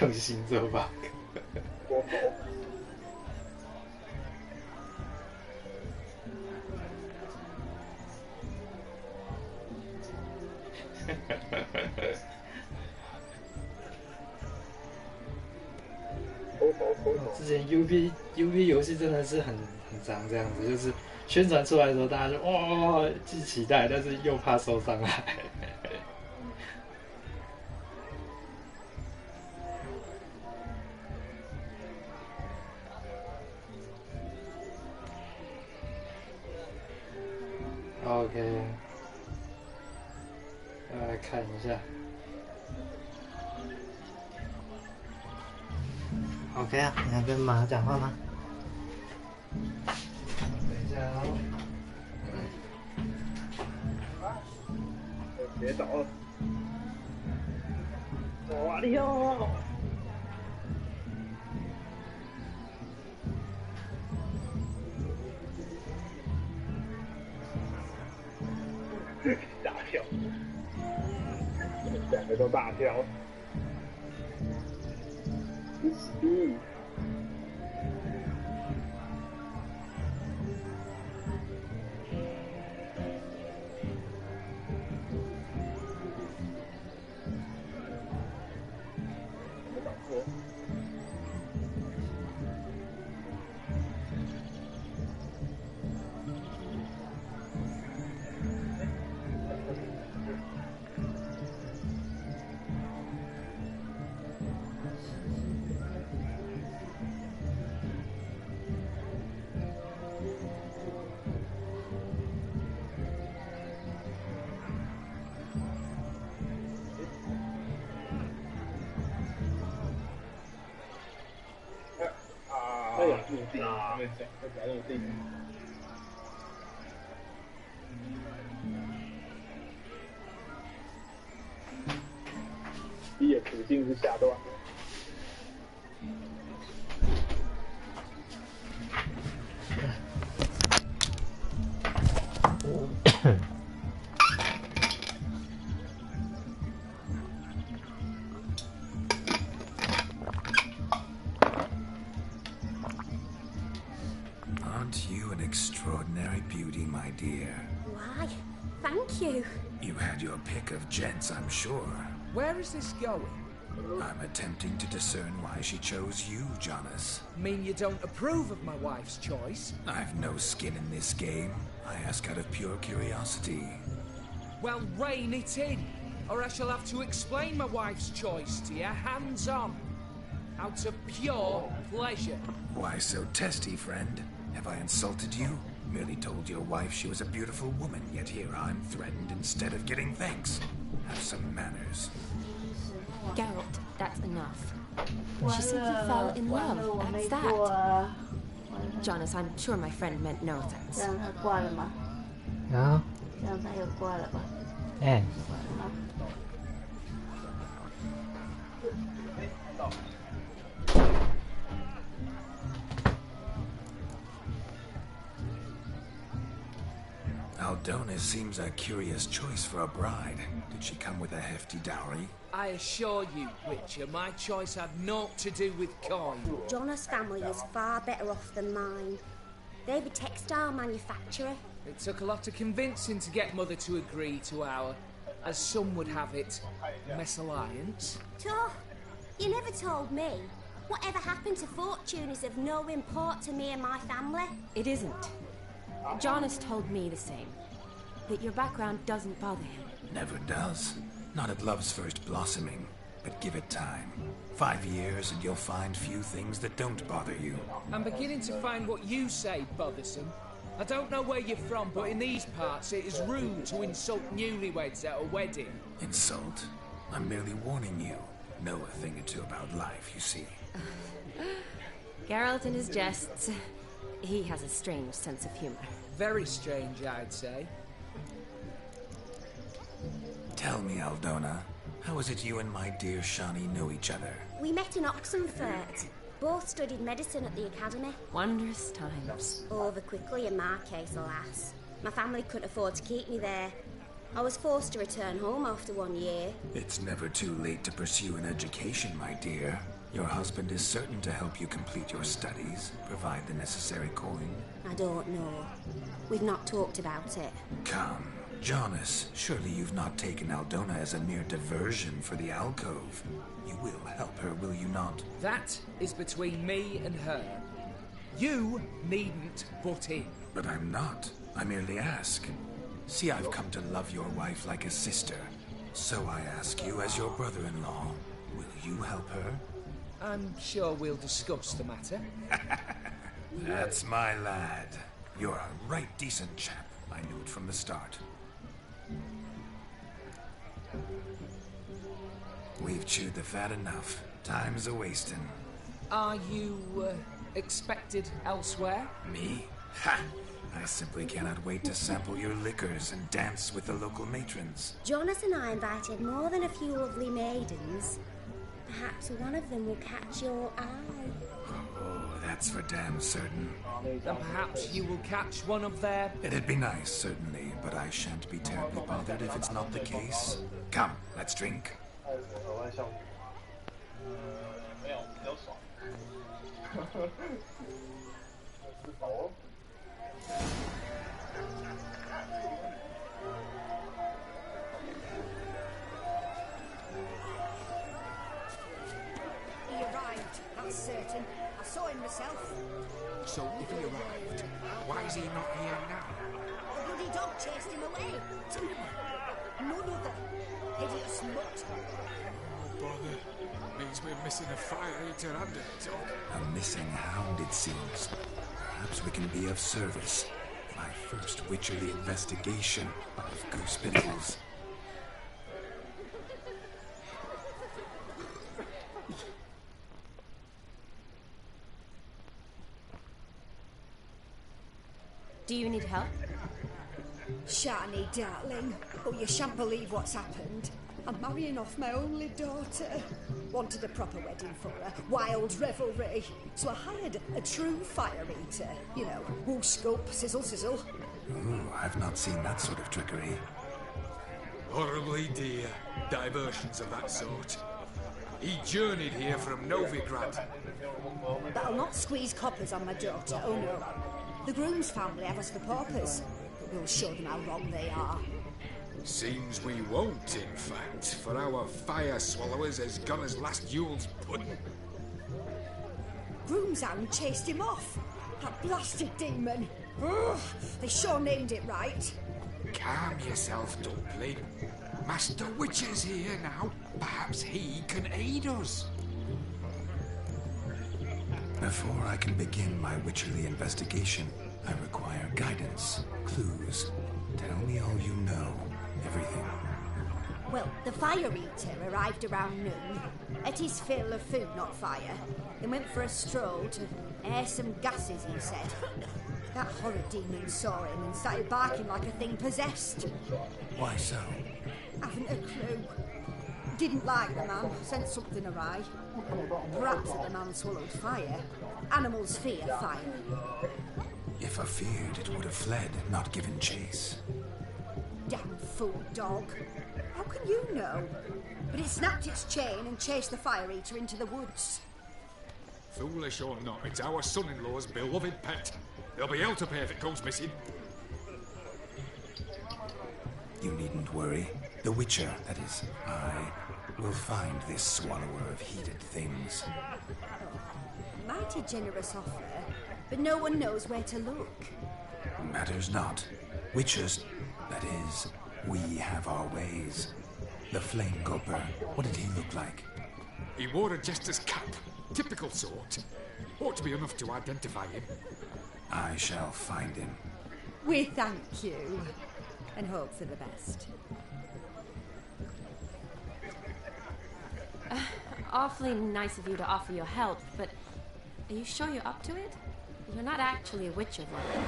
用心做 bug。之前 UB 游戏真的是很脏这样子，就是宣传出来的时候，大家就哇既期待，但是又怕受伤害。OK， 来看一下。OK 啊，你要跟马讲话吗？等一下哦。别倒了！哇哩哟！大跳，两个都大跳。要有目的啊，要讲目的。第一个途径是下段。Aren't you an extraordinary beauty, my dear? Why? Thank you. You had your pick of gents, I'm sure. Where is this going? I'm attempting to discern why she chose you, Jonas. Mean you don't approve of my wife's choice? I've no skin in this game. I ask out of pure curiosity. Well, rein it in, or I shall have to explain my wife's choice to you hands-on. Out of pure pleasure. Why so testy, friend? Have I insulted you? Merely told your wife she was a beautiful woman, yet here I'm threatened instead of getting thanks. Have some manners. Geralt, that's enough. She simply fell in love, that's that. Jonas, I'm sure my friend meant no offense. 这样他挂了吗？啊？这样他又挂了吧？哎。 Aldona seems a curious choice for a bride. Did she come with a hefty dowry? I assure you, Witcher, my choice had naught to do with coin. Jonas' family is far better off than mine. They're a textile manufacturer. It took a lot of convincing to get Mother to agree to our, as some would have it, mesalliance. Tough. You never told me. Whatever happened to fortune is of no import to me and my family. It isn't. Jonas told me the same. That your background doesn't bother him. Never does. Not at love's first blossoming. But give it time. 5 years and you'll find few things that don't bother you. I'm beginning to find what you say bothersome. I don't know where you're from, but in these parts it is rude to insult newlyweds at a wedding. Insult? I'm merely warning you. Know a thing or two about life, you see. Geralt and his jests. He has a strange sense of humor. Very strange, I'd say. Tell me, Aldona, how is it you and my dear Shani know each other? We met in Oxenfurt. Both studied medicine at the academy. Wondrous times. Over quickly in my case, alas. My family couldn't afford to keep me there. I was forced to return home after 1 year. It's never too late to pursue an education, my dear. Your husband is certain to help you complete your studies, provide the necessary coin. I don't know. We've not talked about it. Come, Jonas, surely you've not taken Aldona as a mere diversion for the alcove. You will help her, will you not? That is between me and her. You needn't butt in. But I'm not. I merely ask. See, I've come to love your wife like a sister. So I ask you, as your brother-in-law, will you help her? I'm sure we'll discuss the matter. That's my lad. You're a right decent chap. I knew it from the start. We've chewed the fat enough. Time's a-wasting. Are you, expected elsewhere? Me? Ha! I simply cannot wait to sample your liquors and dance with the local matrons. Jonas and I invited more than a few lovely maidens. Perhaps one of them will catch your eye. Oh, that's for damn certain. And perhaps you will catch one of their... It'd be nice, certainly, but I shan't be terribly bothered if it's not the case. Come, let's drink. He arrived, that's certain. I saw him myself. So if he arrived, why is he not here now? The bloody dog chased him away. To none other. Hideous mutt. Oh, bother. Means we're missing a fire eater and a dog. A missing hound, it seems. Perhaps we can be of service. My first witcherly investigation of Goose Pinnacles. Do you need help? Shani, darling. Oh, you shan't believe what's happened. I'm marrying off my only daughter. Wanted a proper wedding for her. Wild revelry. So I hired a true fire eater. You know, whoosh, scope, sizzle, sizzle. Ooh, I've not seen that sort of trickery. Horribly dear diversions of that sort. He journeyed here from Novigrad. But I'll not squeeze coppers on my daughter, oh no. The groom's family have us for paupers, but we'll show them how wrong they are. Seems we won't, in fact, for our fire swallowers has gone as last Yule's pudding. Groom's hound chased him off. That blasted demon. Ugh, they sure named it right. Calm yourself, Dumpling. Master Witcher's here now. Perhaps he can aid us. Before I can begin my witcherly investigation, I require guidance, clues. Tell me all you know, everything. Well, the fire eater arrived around noon, ate his fill of food, not fire, then went for a stroll to air some gases, he said. That horrid demon saw him and started barking like a thing possessed. Why so? Haven't a clue. Didn't like the man, sent something awry. Perhaps that the man swallowed fire. Animals fear fire. If I feared, it would have fled, not given chase. Damn fool dog. How can you know? But it snapped its chain and chased the fire eater into the woods. Foolish or not, it's our son-in-law's beloved pet. There'll be hell to pay if it goes missing. You needn't worry. The Witcher, that is, I, will find this swallower of heated things. Mighty generous offer, but no one knows where to look. Matters not. Witchers, that is, we have our ways. The Flame Gulper, what did he look like? He wore a jester's cap. Typical sort. Ought to be enough to identify him. I shall find him. We thank you, and hope for the best. Awfully nice of you to offer your help, but are you sure you're up to it? You're not actually a witcher, though.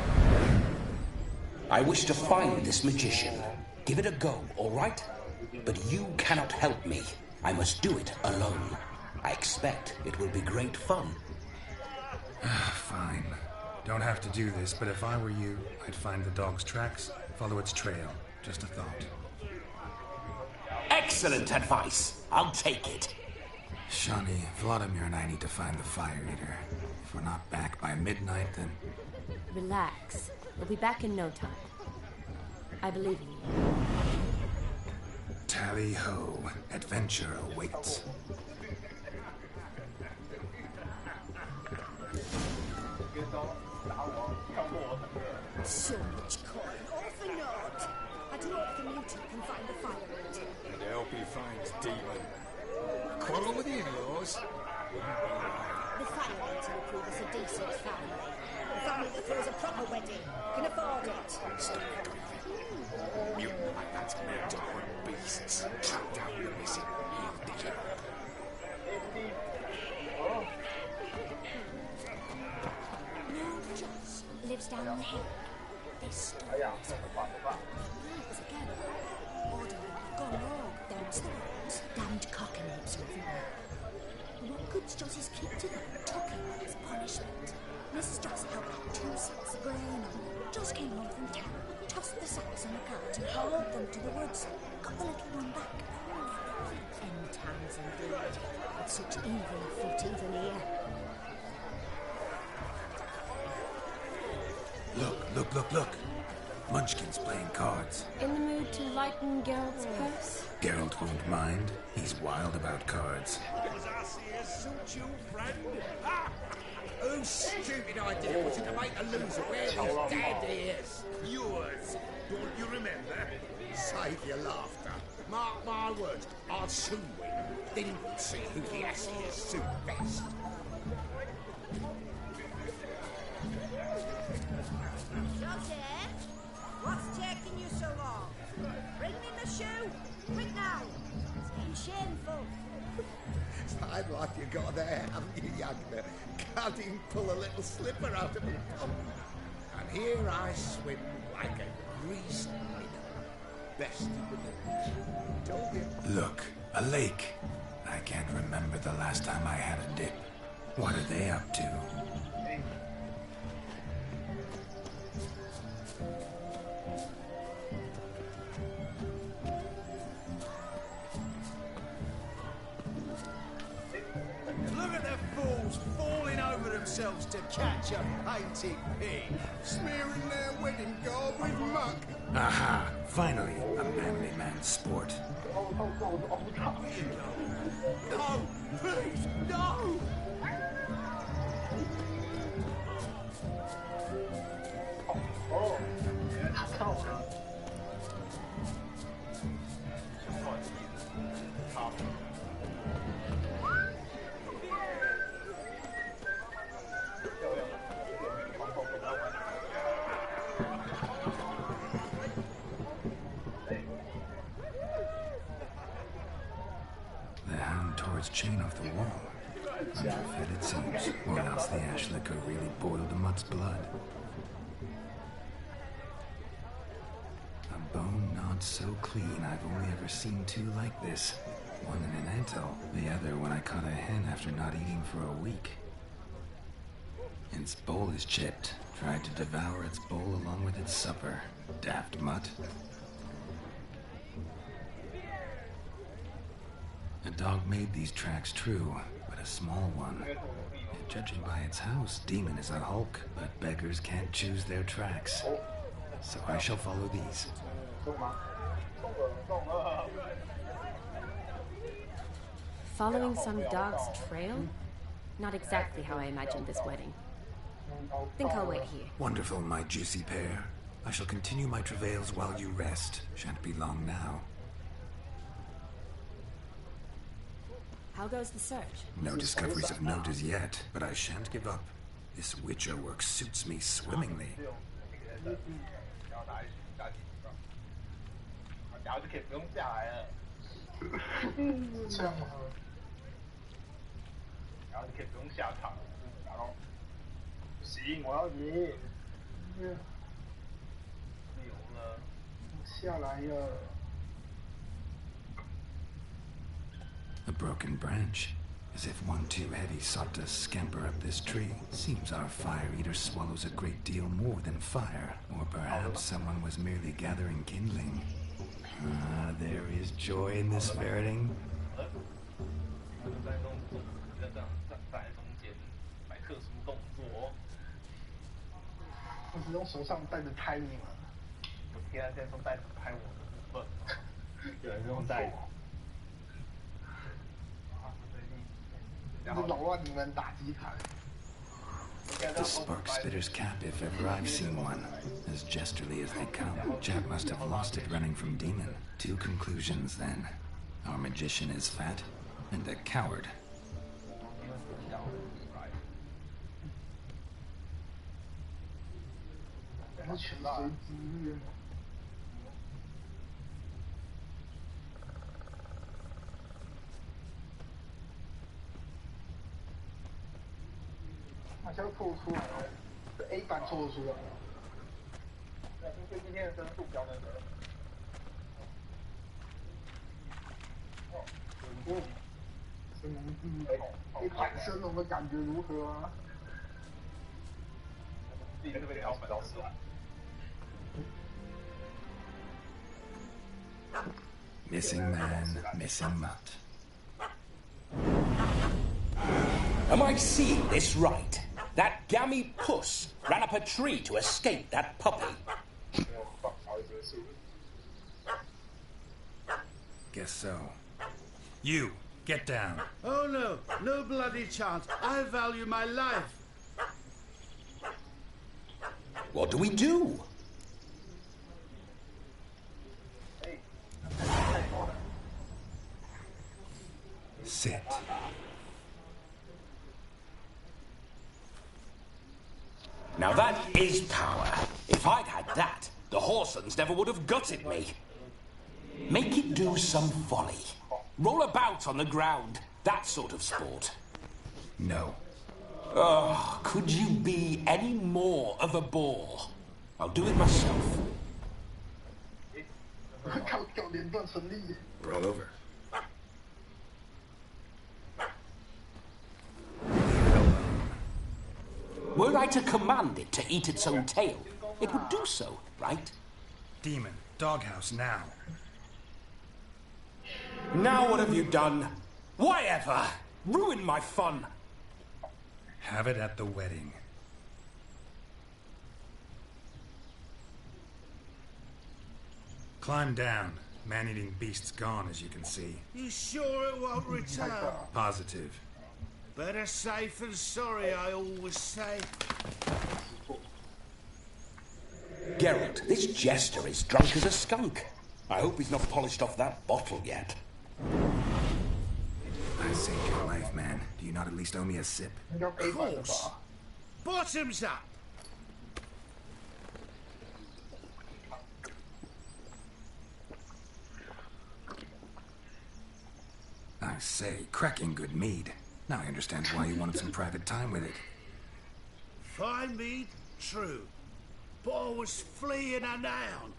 I wish to find this magician. Give it a go, all right? But you cannot help me. I must do it alone. I expect it will be great fun. Fine. Don't have to do this, but if I were you, I'd find the dog's tracks, follow its trail. Just a thought. Excellent advice. I'll take it. Shani, Vladimir and I need to find the Fire Eater. If we're not back by midnight, then... Relax. We'll be back in no time. I believe in you. Tally-ho. Adventure awaits. So much coin, all for naught. I do hope the mutant can find the Fire Eater. And I hope he finds Demon. Quarrel with the in-laws? The Fire Eater will prove us a decent family. A family that throws a proper wedding. Can afford it. Mutant like that's meant to hunt beasts. Track down the missing. He'll dig it up. No, Joss lives down the hill. This story is again. Order have gone rogue. Them's the rules. Damned cockanates everywhere. What good's Joss's keep to them? Tucking as punishment. Mrs. Joss held out 2 sacks of grain on them. Joss came home from town, tossed the sacks in a cart and hauled them to the woods. Got the little one back. End times indeed. With such evil afoot even here. Look. Munchkin's playing cards. In the mood to lighten Geralt's purse? Geralt won't mind. He's wild about cards. Does I see a suit you, friend? Ha! Whose stupid idea was it to make a loser wear these damned ears? Yours. Don't you remember? Save your laughter. Mark my words, I'll soon win. Then you will see who the assiest suit best. Josie, what's taking you so long? Bring me the shoe. Quick now. It's getting shameful. Fine life you got there, haven't you, youngster? Can't even pull a little slipper out of a pump. And here I swim like a greased minnow. Best in the village. Told you. Look, a lake. I can't remember the last time I had a dip. What are they up to? Look at the fools falling over themselves to catch a painted pig, smearing their wedding garb with muck. Aha! Finally, a manly man's sport. No, please, no! The hound tore its chain off the wall. Underfed it seems, or else the ash liquor really boiled the mutt's blood. A bone not so clean I've only ever seen 2 like this. One in an anthill, the other when I caught a hen after not eating for a week. Its bowl is chipped. Tried to devour its bowl along with its supper. Daft mutt. A dog made these tracks true, but a small one. Judging by its house, Demon is a hulk, but beggars can't choose their tracks. So I shall follow these. Following some dog's trail? Not exactly how I imagined this wedding. Think I'll wait here. Wonderful, my juicy pair. I shall continue my travails while you rest. Shan't be long now. How goes the search? No discoveries of note as yet, but I shan't give up. This Witcher work suits me swimmingly. A broken branch, as if one too heavy sought to scamper up this tree. Seems our fire eater swallows a great deal more than fire, or perhaps someone was merely gathering kindling. There's joy in this ferreting. 我是用手上带着拍你嘛。我天啊，现在都带着拍我的部分。有人用带。就是扰乱你们打击台。 The spark spitter's cap, if ever I've seen one. As jesterly as they come, Jap must have lost it running from Demon. 2 conclusions, then. Our magician is fat, and a coward. A 版凑出来了。对今天的帧数比较那个。神农第一口，A 版升龙的感觉如何啊？自己是被调粉到死了。Missing man, missing mutt. Am I seeing this right? That gammy puss ran up a tree to escape that puppy. Guess so. You, get down. Oh no, no bloody chance. I value my life. What do we do? Sit. Now that is power. If I'd had that, the Horsons never would have gutted me. Make it do some folly. Roll about on the ground. That sort of sport. No. Oh, could you be any more of a bore? I'll do it myself. Roll over. Were I to command it to eat its own tail, it would do so, right? Demon, doghouse now. Now what have you done? Why ever? Ruin my fun. Have it at the wedding. Climb down. Man-eating beast's gone, as you can see. You sure it won't return? Positive. Better safe than sorry, I always say. Geralt, this jester is drunk as a skunk. I hope he's not polished off that bottle yet. I saved your life, man. Do you not at least owe me a sip? Of course. Bottoms up. I say, cracking good mead. Now I understand why you wanted some private time with it. Fine mead, true. But I was fleeing an hound.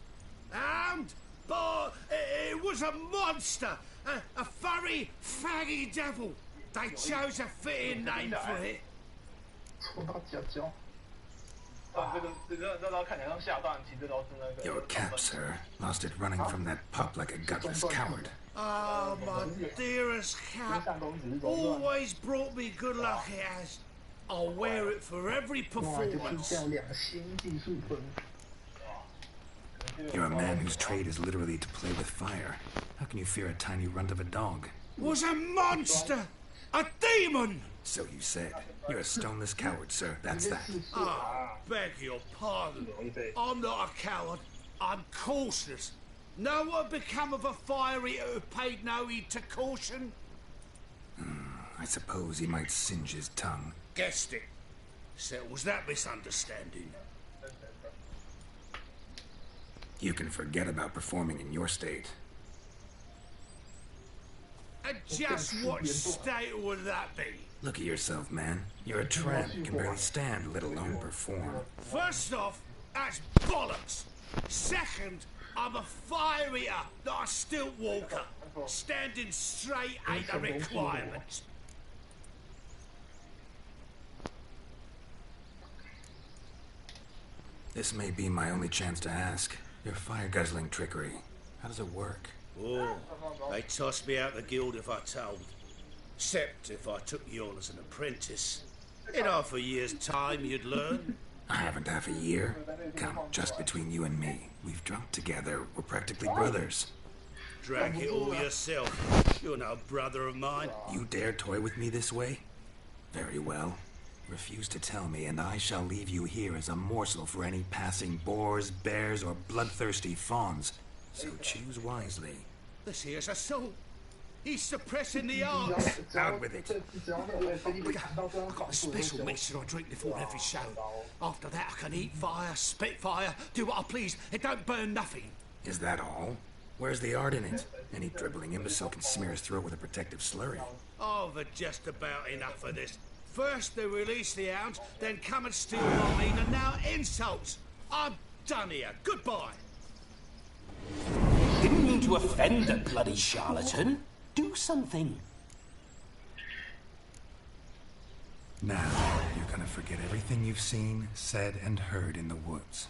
Hound? But it was a monster. A furry, faggy devil. They chose a fitting name for it. Your cap, sir. Lost it running from that pup like a gutless coward. Ah, my dearest cap. Always brought me good luck, it has. I'll wear it for every performance. You're a man whose trade is literally to play with fire. How can you fear a tiny runt of a dog? Was a monster! A demon! So you said. You're a stoneless coward, sir. That's that. Ah, beg your pardon. I'm not a coward. I'm cautious. Know what had become of a fire eater who paid no heed to caution? I suppose he might singe his tongue. Guessed it. Settles that misunderstanding. You can forget about performing in your state. And just what state would that be? Look at yourself, man. You're a tramp. You can barely stand, let alone perform. First off, that's bollocks. Second, I'm a fire eater, not a stilt walker. Standing straight ain't a requirement. This may be my only chance to ask. Your fire-guzzling trickery. How does it work? Oh, they tossed me out the guild if I told. Except if I took you on as an apprentice. In half a year's time, you'd learn. I haven't half a year. Come, just between you and me. We've drunk together. We're practically brothers. Drank it all yourself. You're no brother of mine. You dare toy with me this way? Very well. Refuse to tell me, and I shall leave you here as a morsel for any passing boars, bears, or bloodthirsty fawns. So choose wisely. This here's assault. He's suppressing the arts. Out with it. I've got a special mixture I drink before every show. After that, I can eat fire, spit fire, do what I please. It don't burn nothing. Is that all? Where's the art in it? Any dribbling imbecile can smear his throat with a protective slurry. Oh, but just about enough of this. First they release the hounds, then come and steal mine, and now insults. I'm done here. Goodbye. Didn't mean to offend the bloody charlatan. Do something. Now, you're gonna forget everything you've seen, said, and heard in the woods.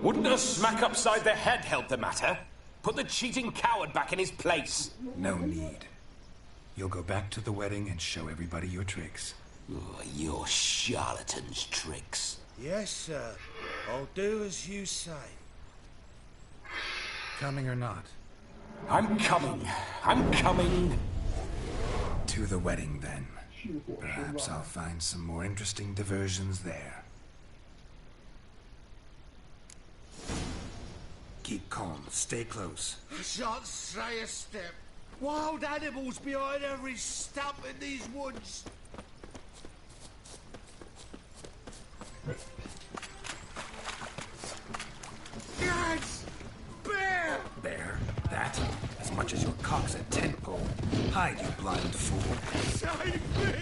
Wouldn't a smack upside the head help the matter? Put the cheating coward back in his place. No need. You'll go back to the wedding and show everybody your tricks. Oh, your charlatan's tricks. Yes, sir. I'll do as you say. Coming or not? I'm coming. I'm coming. To the wedding, then. Perhaps I'll find some more interesting diversions there. Keep calm. Stay close. I shan't stray a step. Wild animals behind every stump in these woods. Guys! Bear! Bear? That? As much as your cock's a tentpole. Hide, you blind fool. Save me!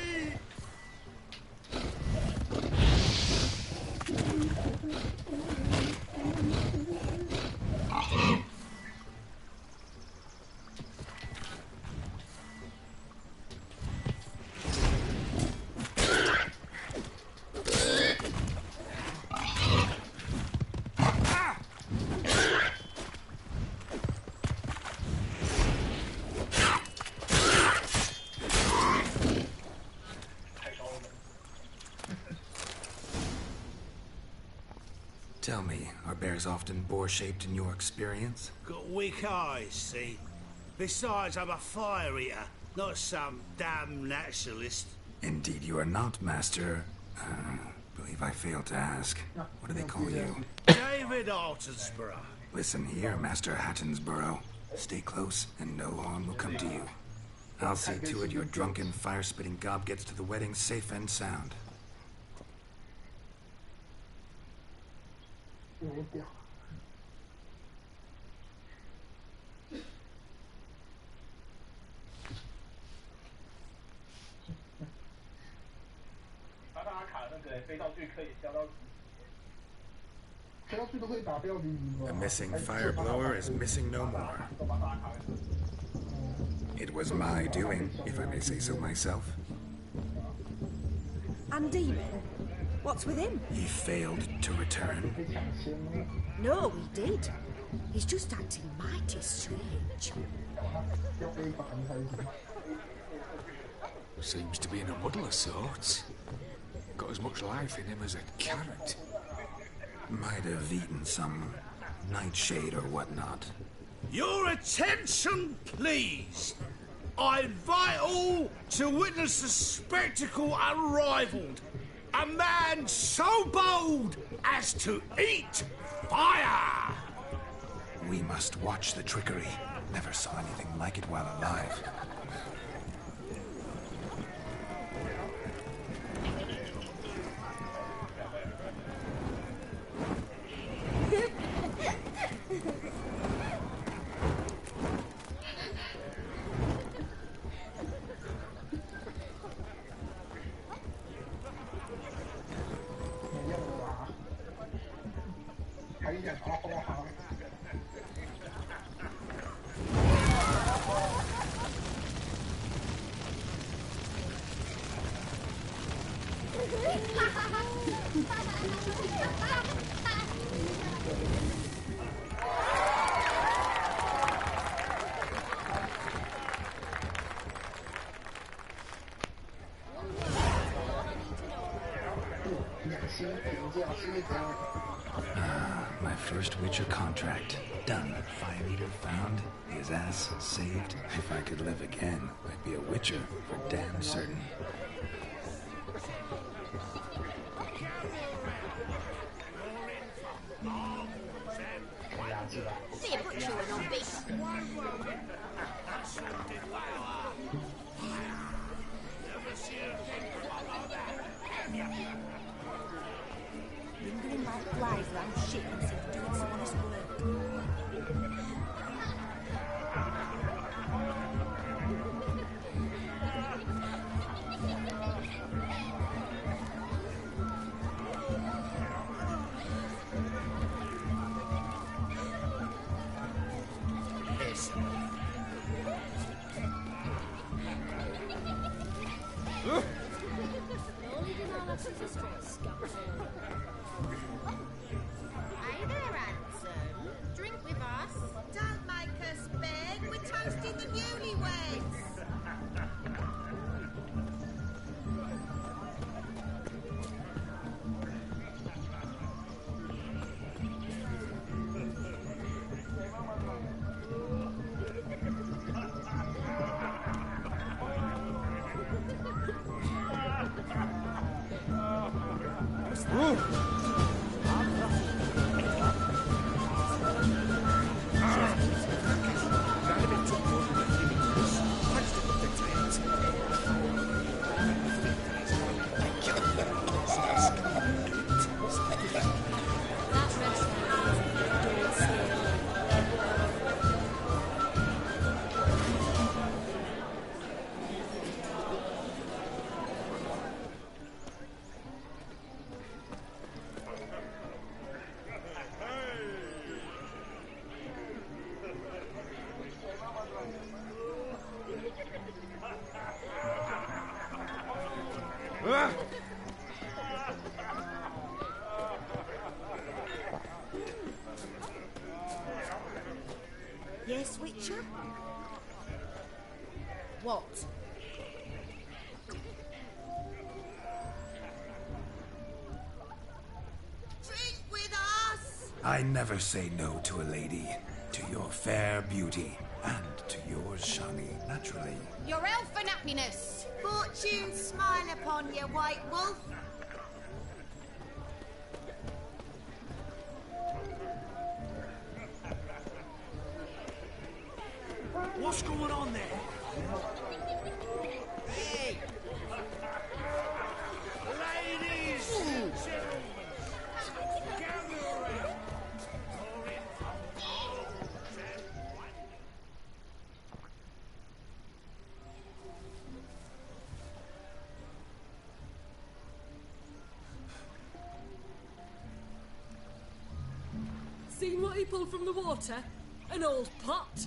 Tell me, are bears often boar-shaped in your experience? Got weak eyes, see? Besides, I'm a fire eater, not some damn naturalist. Indeed you are not, Master. Believe I failed to ask. What do they call you? David Altonsborough. Listen here, Master Hattonsborough. Stay close, and no harm will come to you. I'll see to it your drunken, fire-spitting gob gets to the wedding safe and sound. A missing fire blower is missing no more. It was my doing, if I may say so myself. And Demon? What's with him? He failed to return. No, he did. He's just acting mighty strange. Seems to be in a muddle of sorts. Got as much life in him as a carrot. Might have eaten some nightshade or whatnot. Your attention, please. I invite all to witness a spectacle unrivaled. A man so bold as to eat fire! We must watch the trickery. Never saw anything like it while alive. My first Witcher contract. Done. Fire Eater found. His ass saved. If I could live again, I'd be a Witcher for damn certain. See a butcher and on beef. Lingering like flies around shit instead of doing some honest work. Hey there, handsome. Drink with us. Don't make us beg. We're toasting the newlyweds. Yes, Witcher? What? Drink with us! I never say no to a lady. To your fair beauty. And to yours, Shani, naturally. Your elfin happiness! Fortune smile upon you, White Wolf. What's going on there? Hey! Ladies and gentlemen, gather around. Seen what he pulled from the water? An old pot.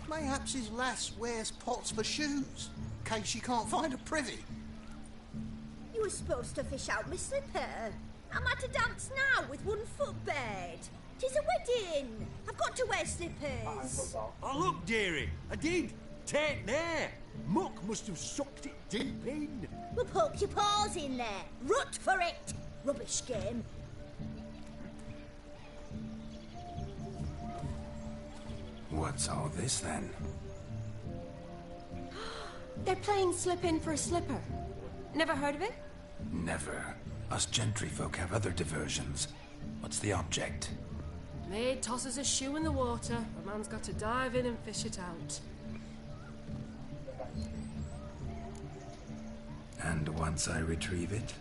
Mayhaps his lass wears pots for shoes, in case she can't find a privy. You were supposed to fish out my slipper. I'm at a dance now with one foot bed. 'Tis a wedding. I've got to wear slippers. Oh, look, dearie, I did. Take there. Muck must have sucked it deep in. Well, poke your paws in there. Rut for it. Rubbish game. What's all this then? They're playing slip in for a slipper. Never heard of it? Never. Us gentry folk have other diversions. What's the object? Maid tosses a shoe in the water. A man's got to dive in and fish it out. And once I retrieve it?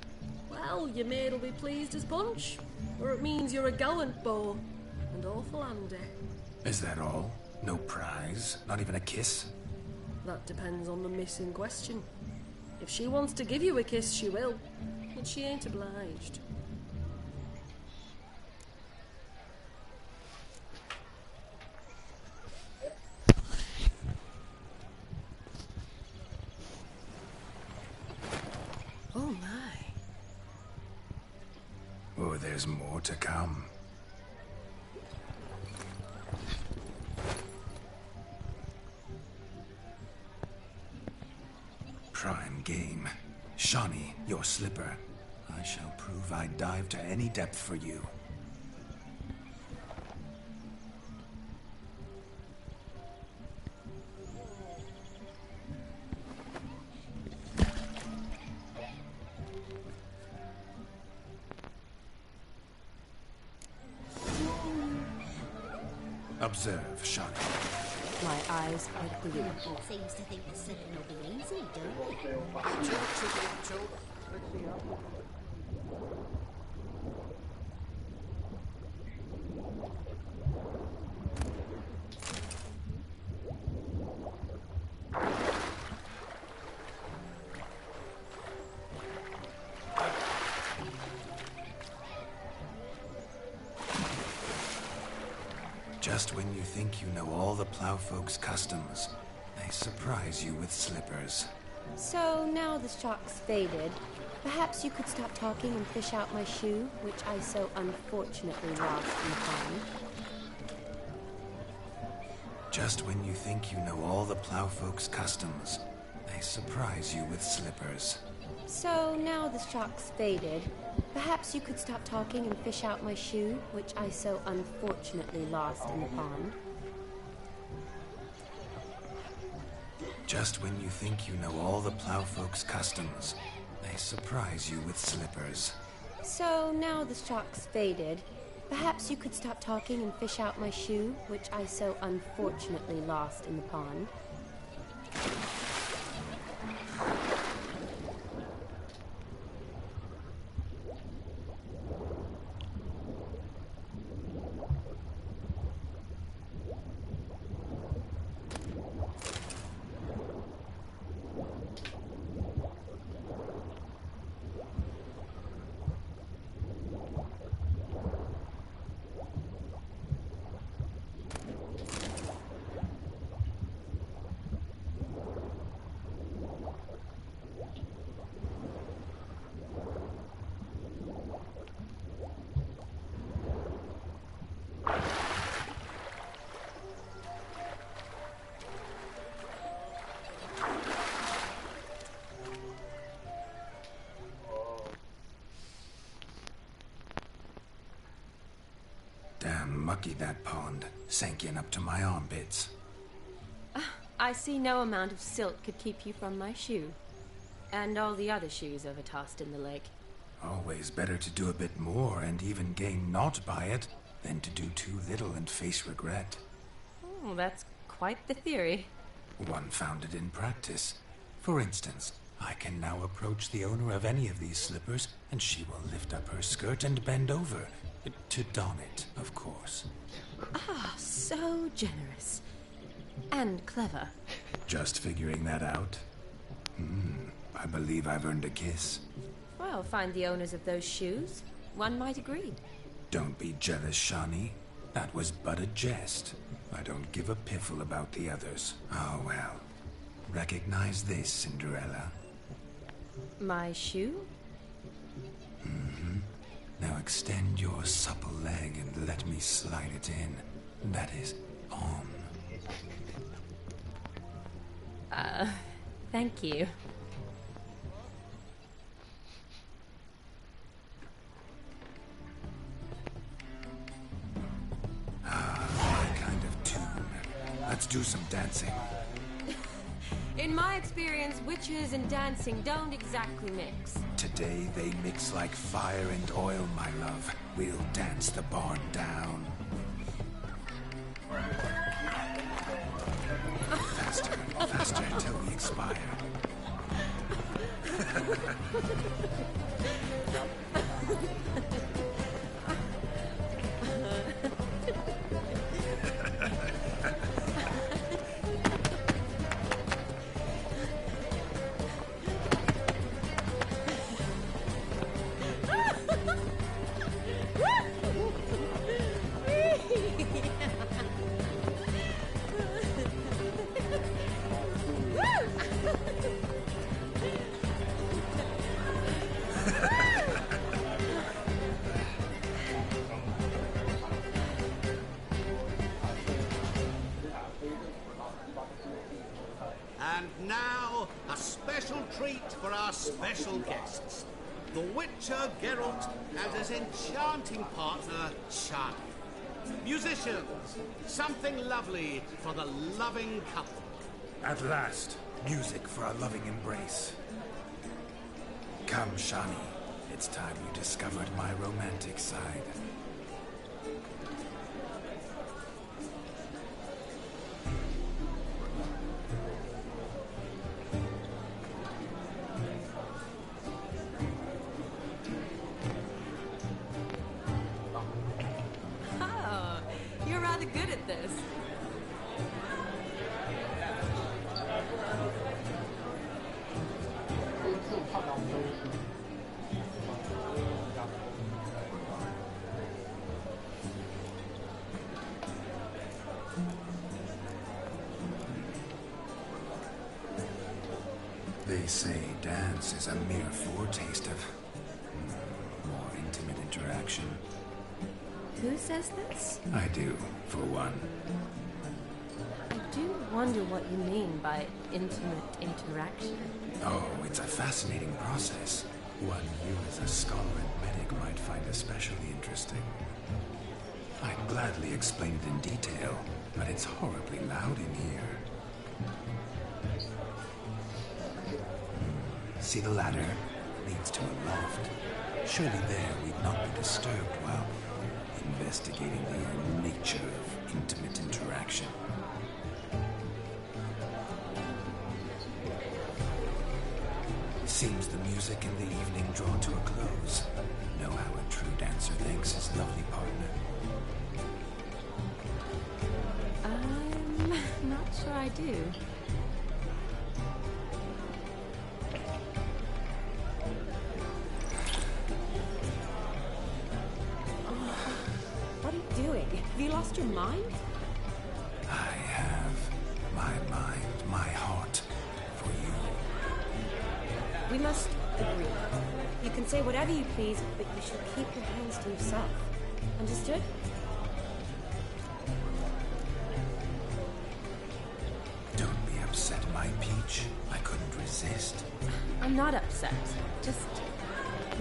Well, your maid'll be pleased as punch. Or it means you're a gallant beau. And awful handy. Is that all? No prize? Not even a kiss? That depends on the miss in question. If she wants to give you a kiss, she will. But she ain't obliged. Oh my. Oh, there's more to come. Prime game. Shani, your slipper. I I shall prove I'd dive to any depth for you. Observe, Shawnee. My eyes are blue. Seems to think the slipping will be easy, don't it? Just when you think you know all the plowfolk's customs, they surprise you with slippers. So now the shock's faded. Perhaps you could stop talking and fish out my shoe, which I so unfortunately lost in the pond. Just when you think you know all the plowfolk's customs, they surprise you with slippers. So now the shock's faded. Perhaps you could stop talking and fish out my shoe, which I so unfortunately lost in the pond. Just when you think you know all the plowfolk's customs, they surprise you with slippers. So now the shock's faded. Perhaps you could stop talking and fish out my shoe, which I so unfortunately lost in the pond. Damn mucky that pond, sank in up to my armpits. I see no amount of silt could keep you from my shoe. And all the other shoes overtossed in the lake. Always better to do a bit more and even gain naught by it than to do too little and face regret. Oh, that's quite the theory. One founded in practice. For instance, I can now approach the owner of any of these slippers, and she will lift up her skirt and bend over. To don it, of course. Ah, so generous. And clever. Just figuring that out? I believe I've earned a kiss. Well, find the owners of those shoes. One might agree. Don't be jealous, Shawnee. That was but a jest. I don't give a piffle about the others. Oh, well. Recognize this, Cinderella. My shoe? Now extend your supple leg and let me slide it in. That is, on. Thank you. My kind of tune. Let's do some dancing. In my experience, witches and dancing don't exactly mix. Today they mix like fire and oil, my love. We'll dance the barn down. Faster, faster till we expire. And now, a special treat for our special guests. the Witcher Geralt and his enchanting partner, Shani. Musicians, something lovely for the loving couple. At last, music for a loving embrace. Come, Shani. It's time you discovered my romantic side. Oh, you're rather good at this. They say dance is a mere foretaste of more intimate interaction. Who says this? I do, for one. I do wonder what you mean by intimate interaction. Oh, it's a fascinating process. One you as a scholar and medic might find especially interesting. I'd gladly explain it in detail, but it's horribly loud in here. See the ladder? Leads to a loft. Surely there we'd not be disturbed while investigating the nature of intimate interaction. Seems the music in the evening drawn to a close. Know how a true dancer thanks his lovely partner. I'm not sure I do. What are you doing? Have you lost your mind? I have my mind, my heart for you. We must agree. You can say whatever you please, but you should keep your hands to yourself. Understood? Don't be upset, my peach. I couldn't resist. I'm not upset. Just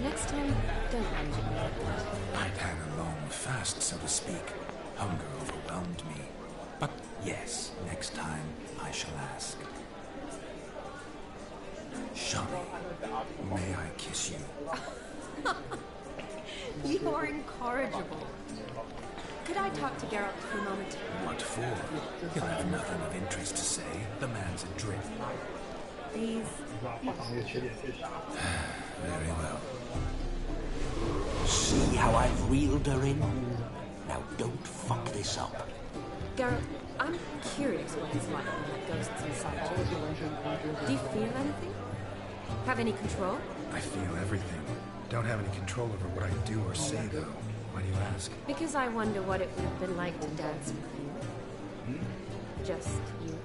next time, don't lunge at me like that. I'd had a long fast, so to speak. Hunger overwhelmed me. But yes, next time I shall ask. Shani, may I kiss you? You are incorrigible. Could I talk to Geralt for a moment? What for? He'll have nothing of interest to say. The man's adrift. Please. Very well. See how I've reeled her in? Now don't fuck this up. Geralt, I'm curious what it's like when that ghost's inside you. Do you feel anything? Have any control? I feel everything. Don't have any control over what I do or say, though. Why do you ask? Because I wonder what it would have been like to dance with you. Just you.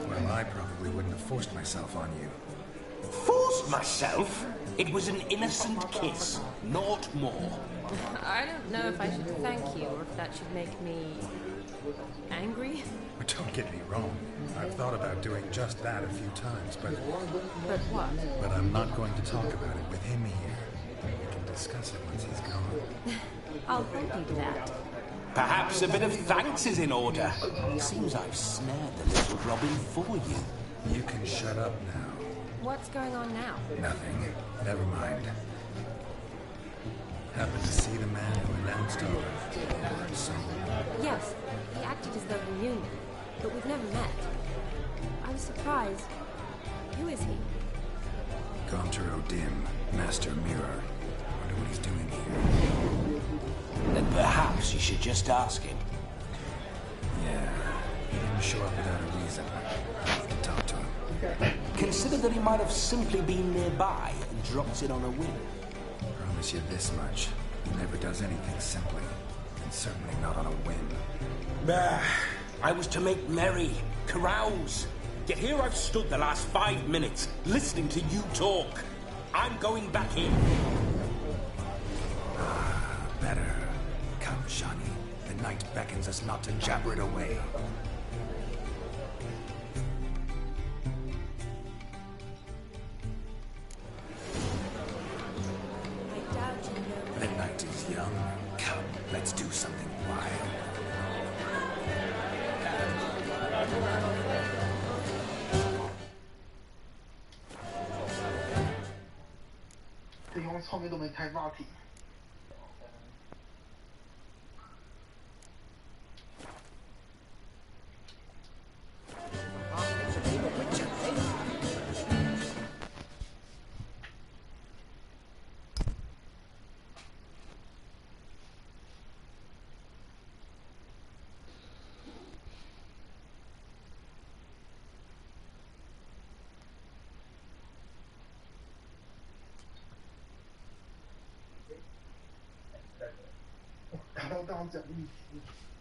Well, I probably wouldn't have forced myself on you. Forced myself? It was an innocent kiss, naught more. I don't know if I should thank you or if that should make me angry. Don't get me wrong. I've thought about doing just that a few times, but... But what? But I'm not going to talk about it with him here. We can discuss it once he's gone. I'll hold you to that. Perhaps a bit of thanks is in order. Seems I've snared the little Robin for you. You can shut up now. What's going on now? Nothing. Never mind. Happened to see the man who announced our soul. Yes, he acted as though we knew him, but we've never met. I was surprised. Who is he? Gaunter O'Dim, Master Mirror. Wonder what he's doing here. Then perhaps you should just ask him. Yeah, he didn't show up without a reason. I need to talk to him. Consider that he might have simply been nearby and dropped it on a whim. Promise you this much. He never does anything simply. And certainly not on a whim. Bah, I was to make merry, carouse. Yet here I've stood the last 5 minutes, listening to you talk. I'm going back in. Better. Come, Shani. The night beckons us not to jabber it away. I doubt you know. The night is young. Come, let's do something wild. 对方后面都没开发体。看到刚刚讲历史。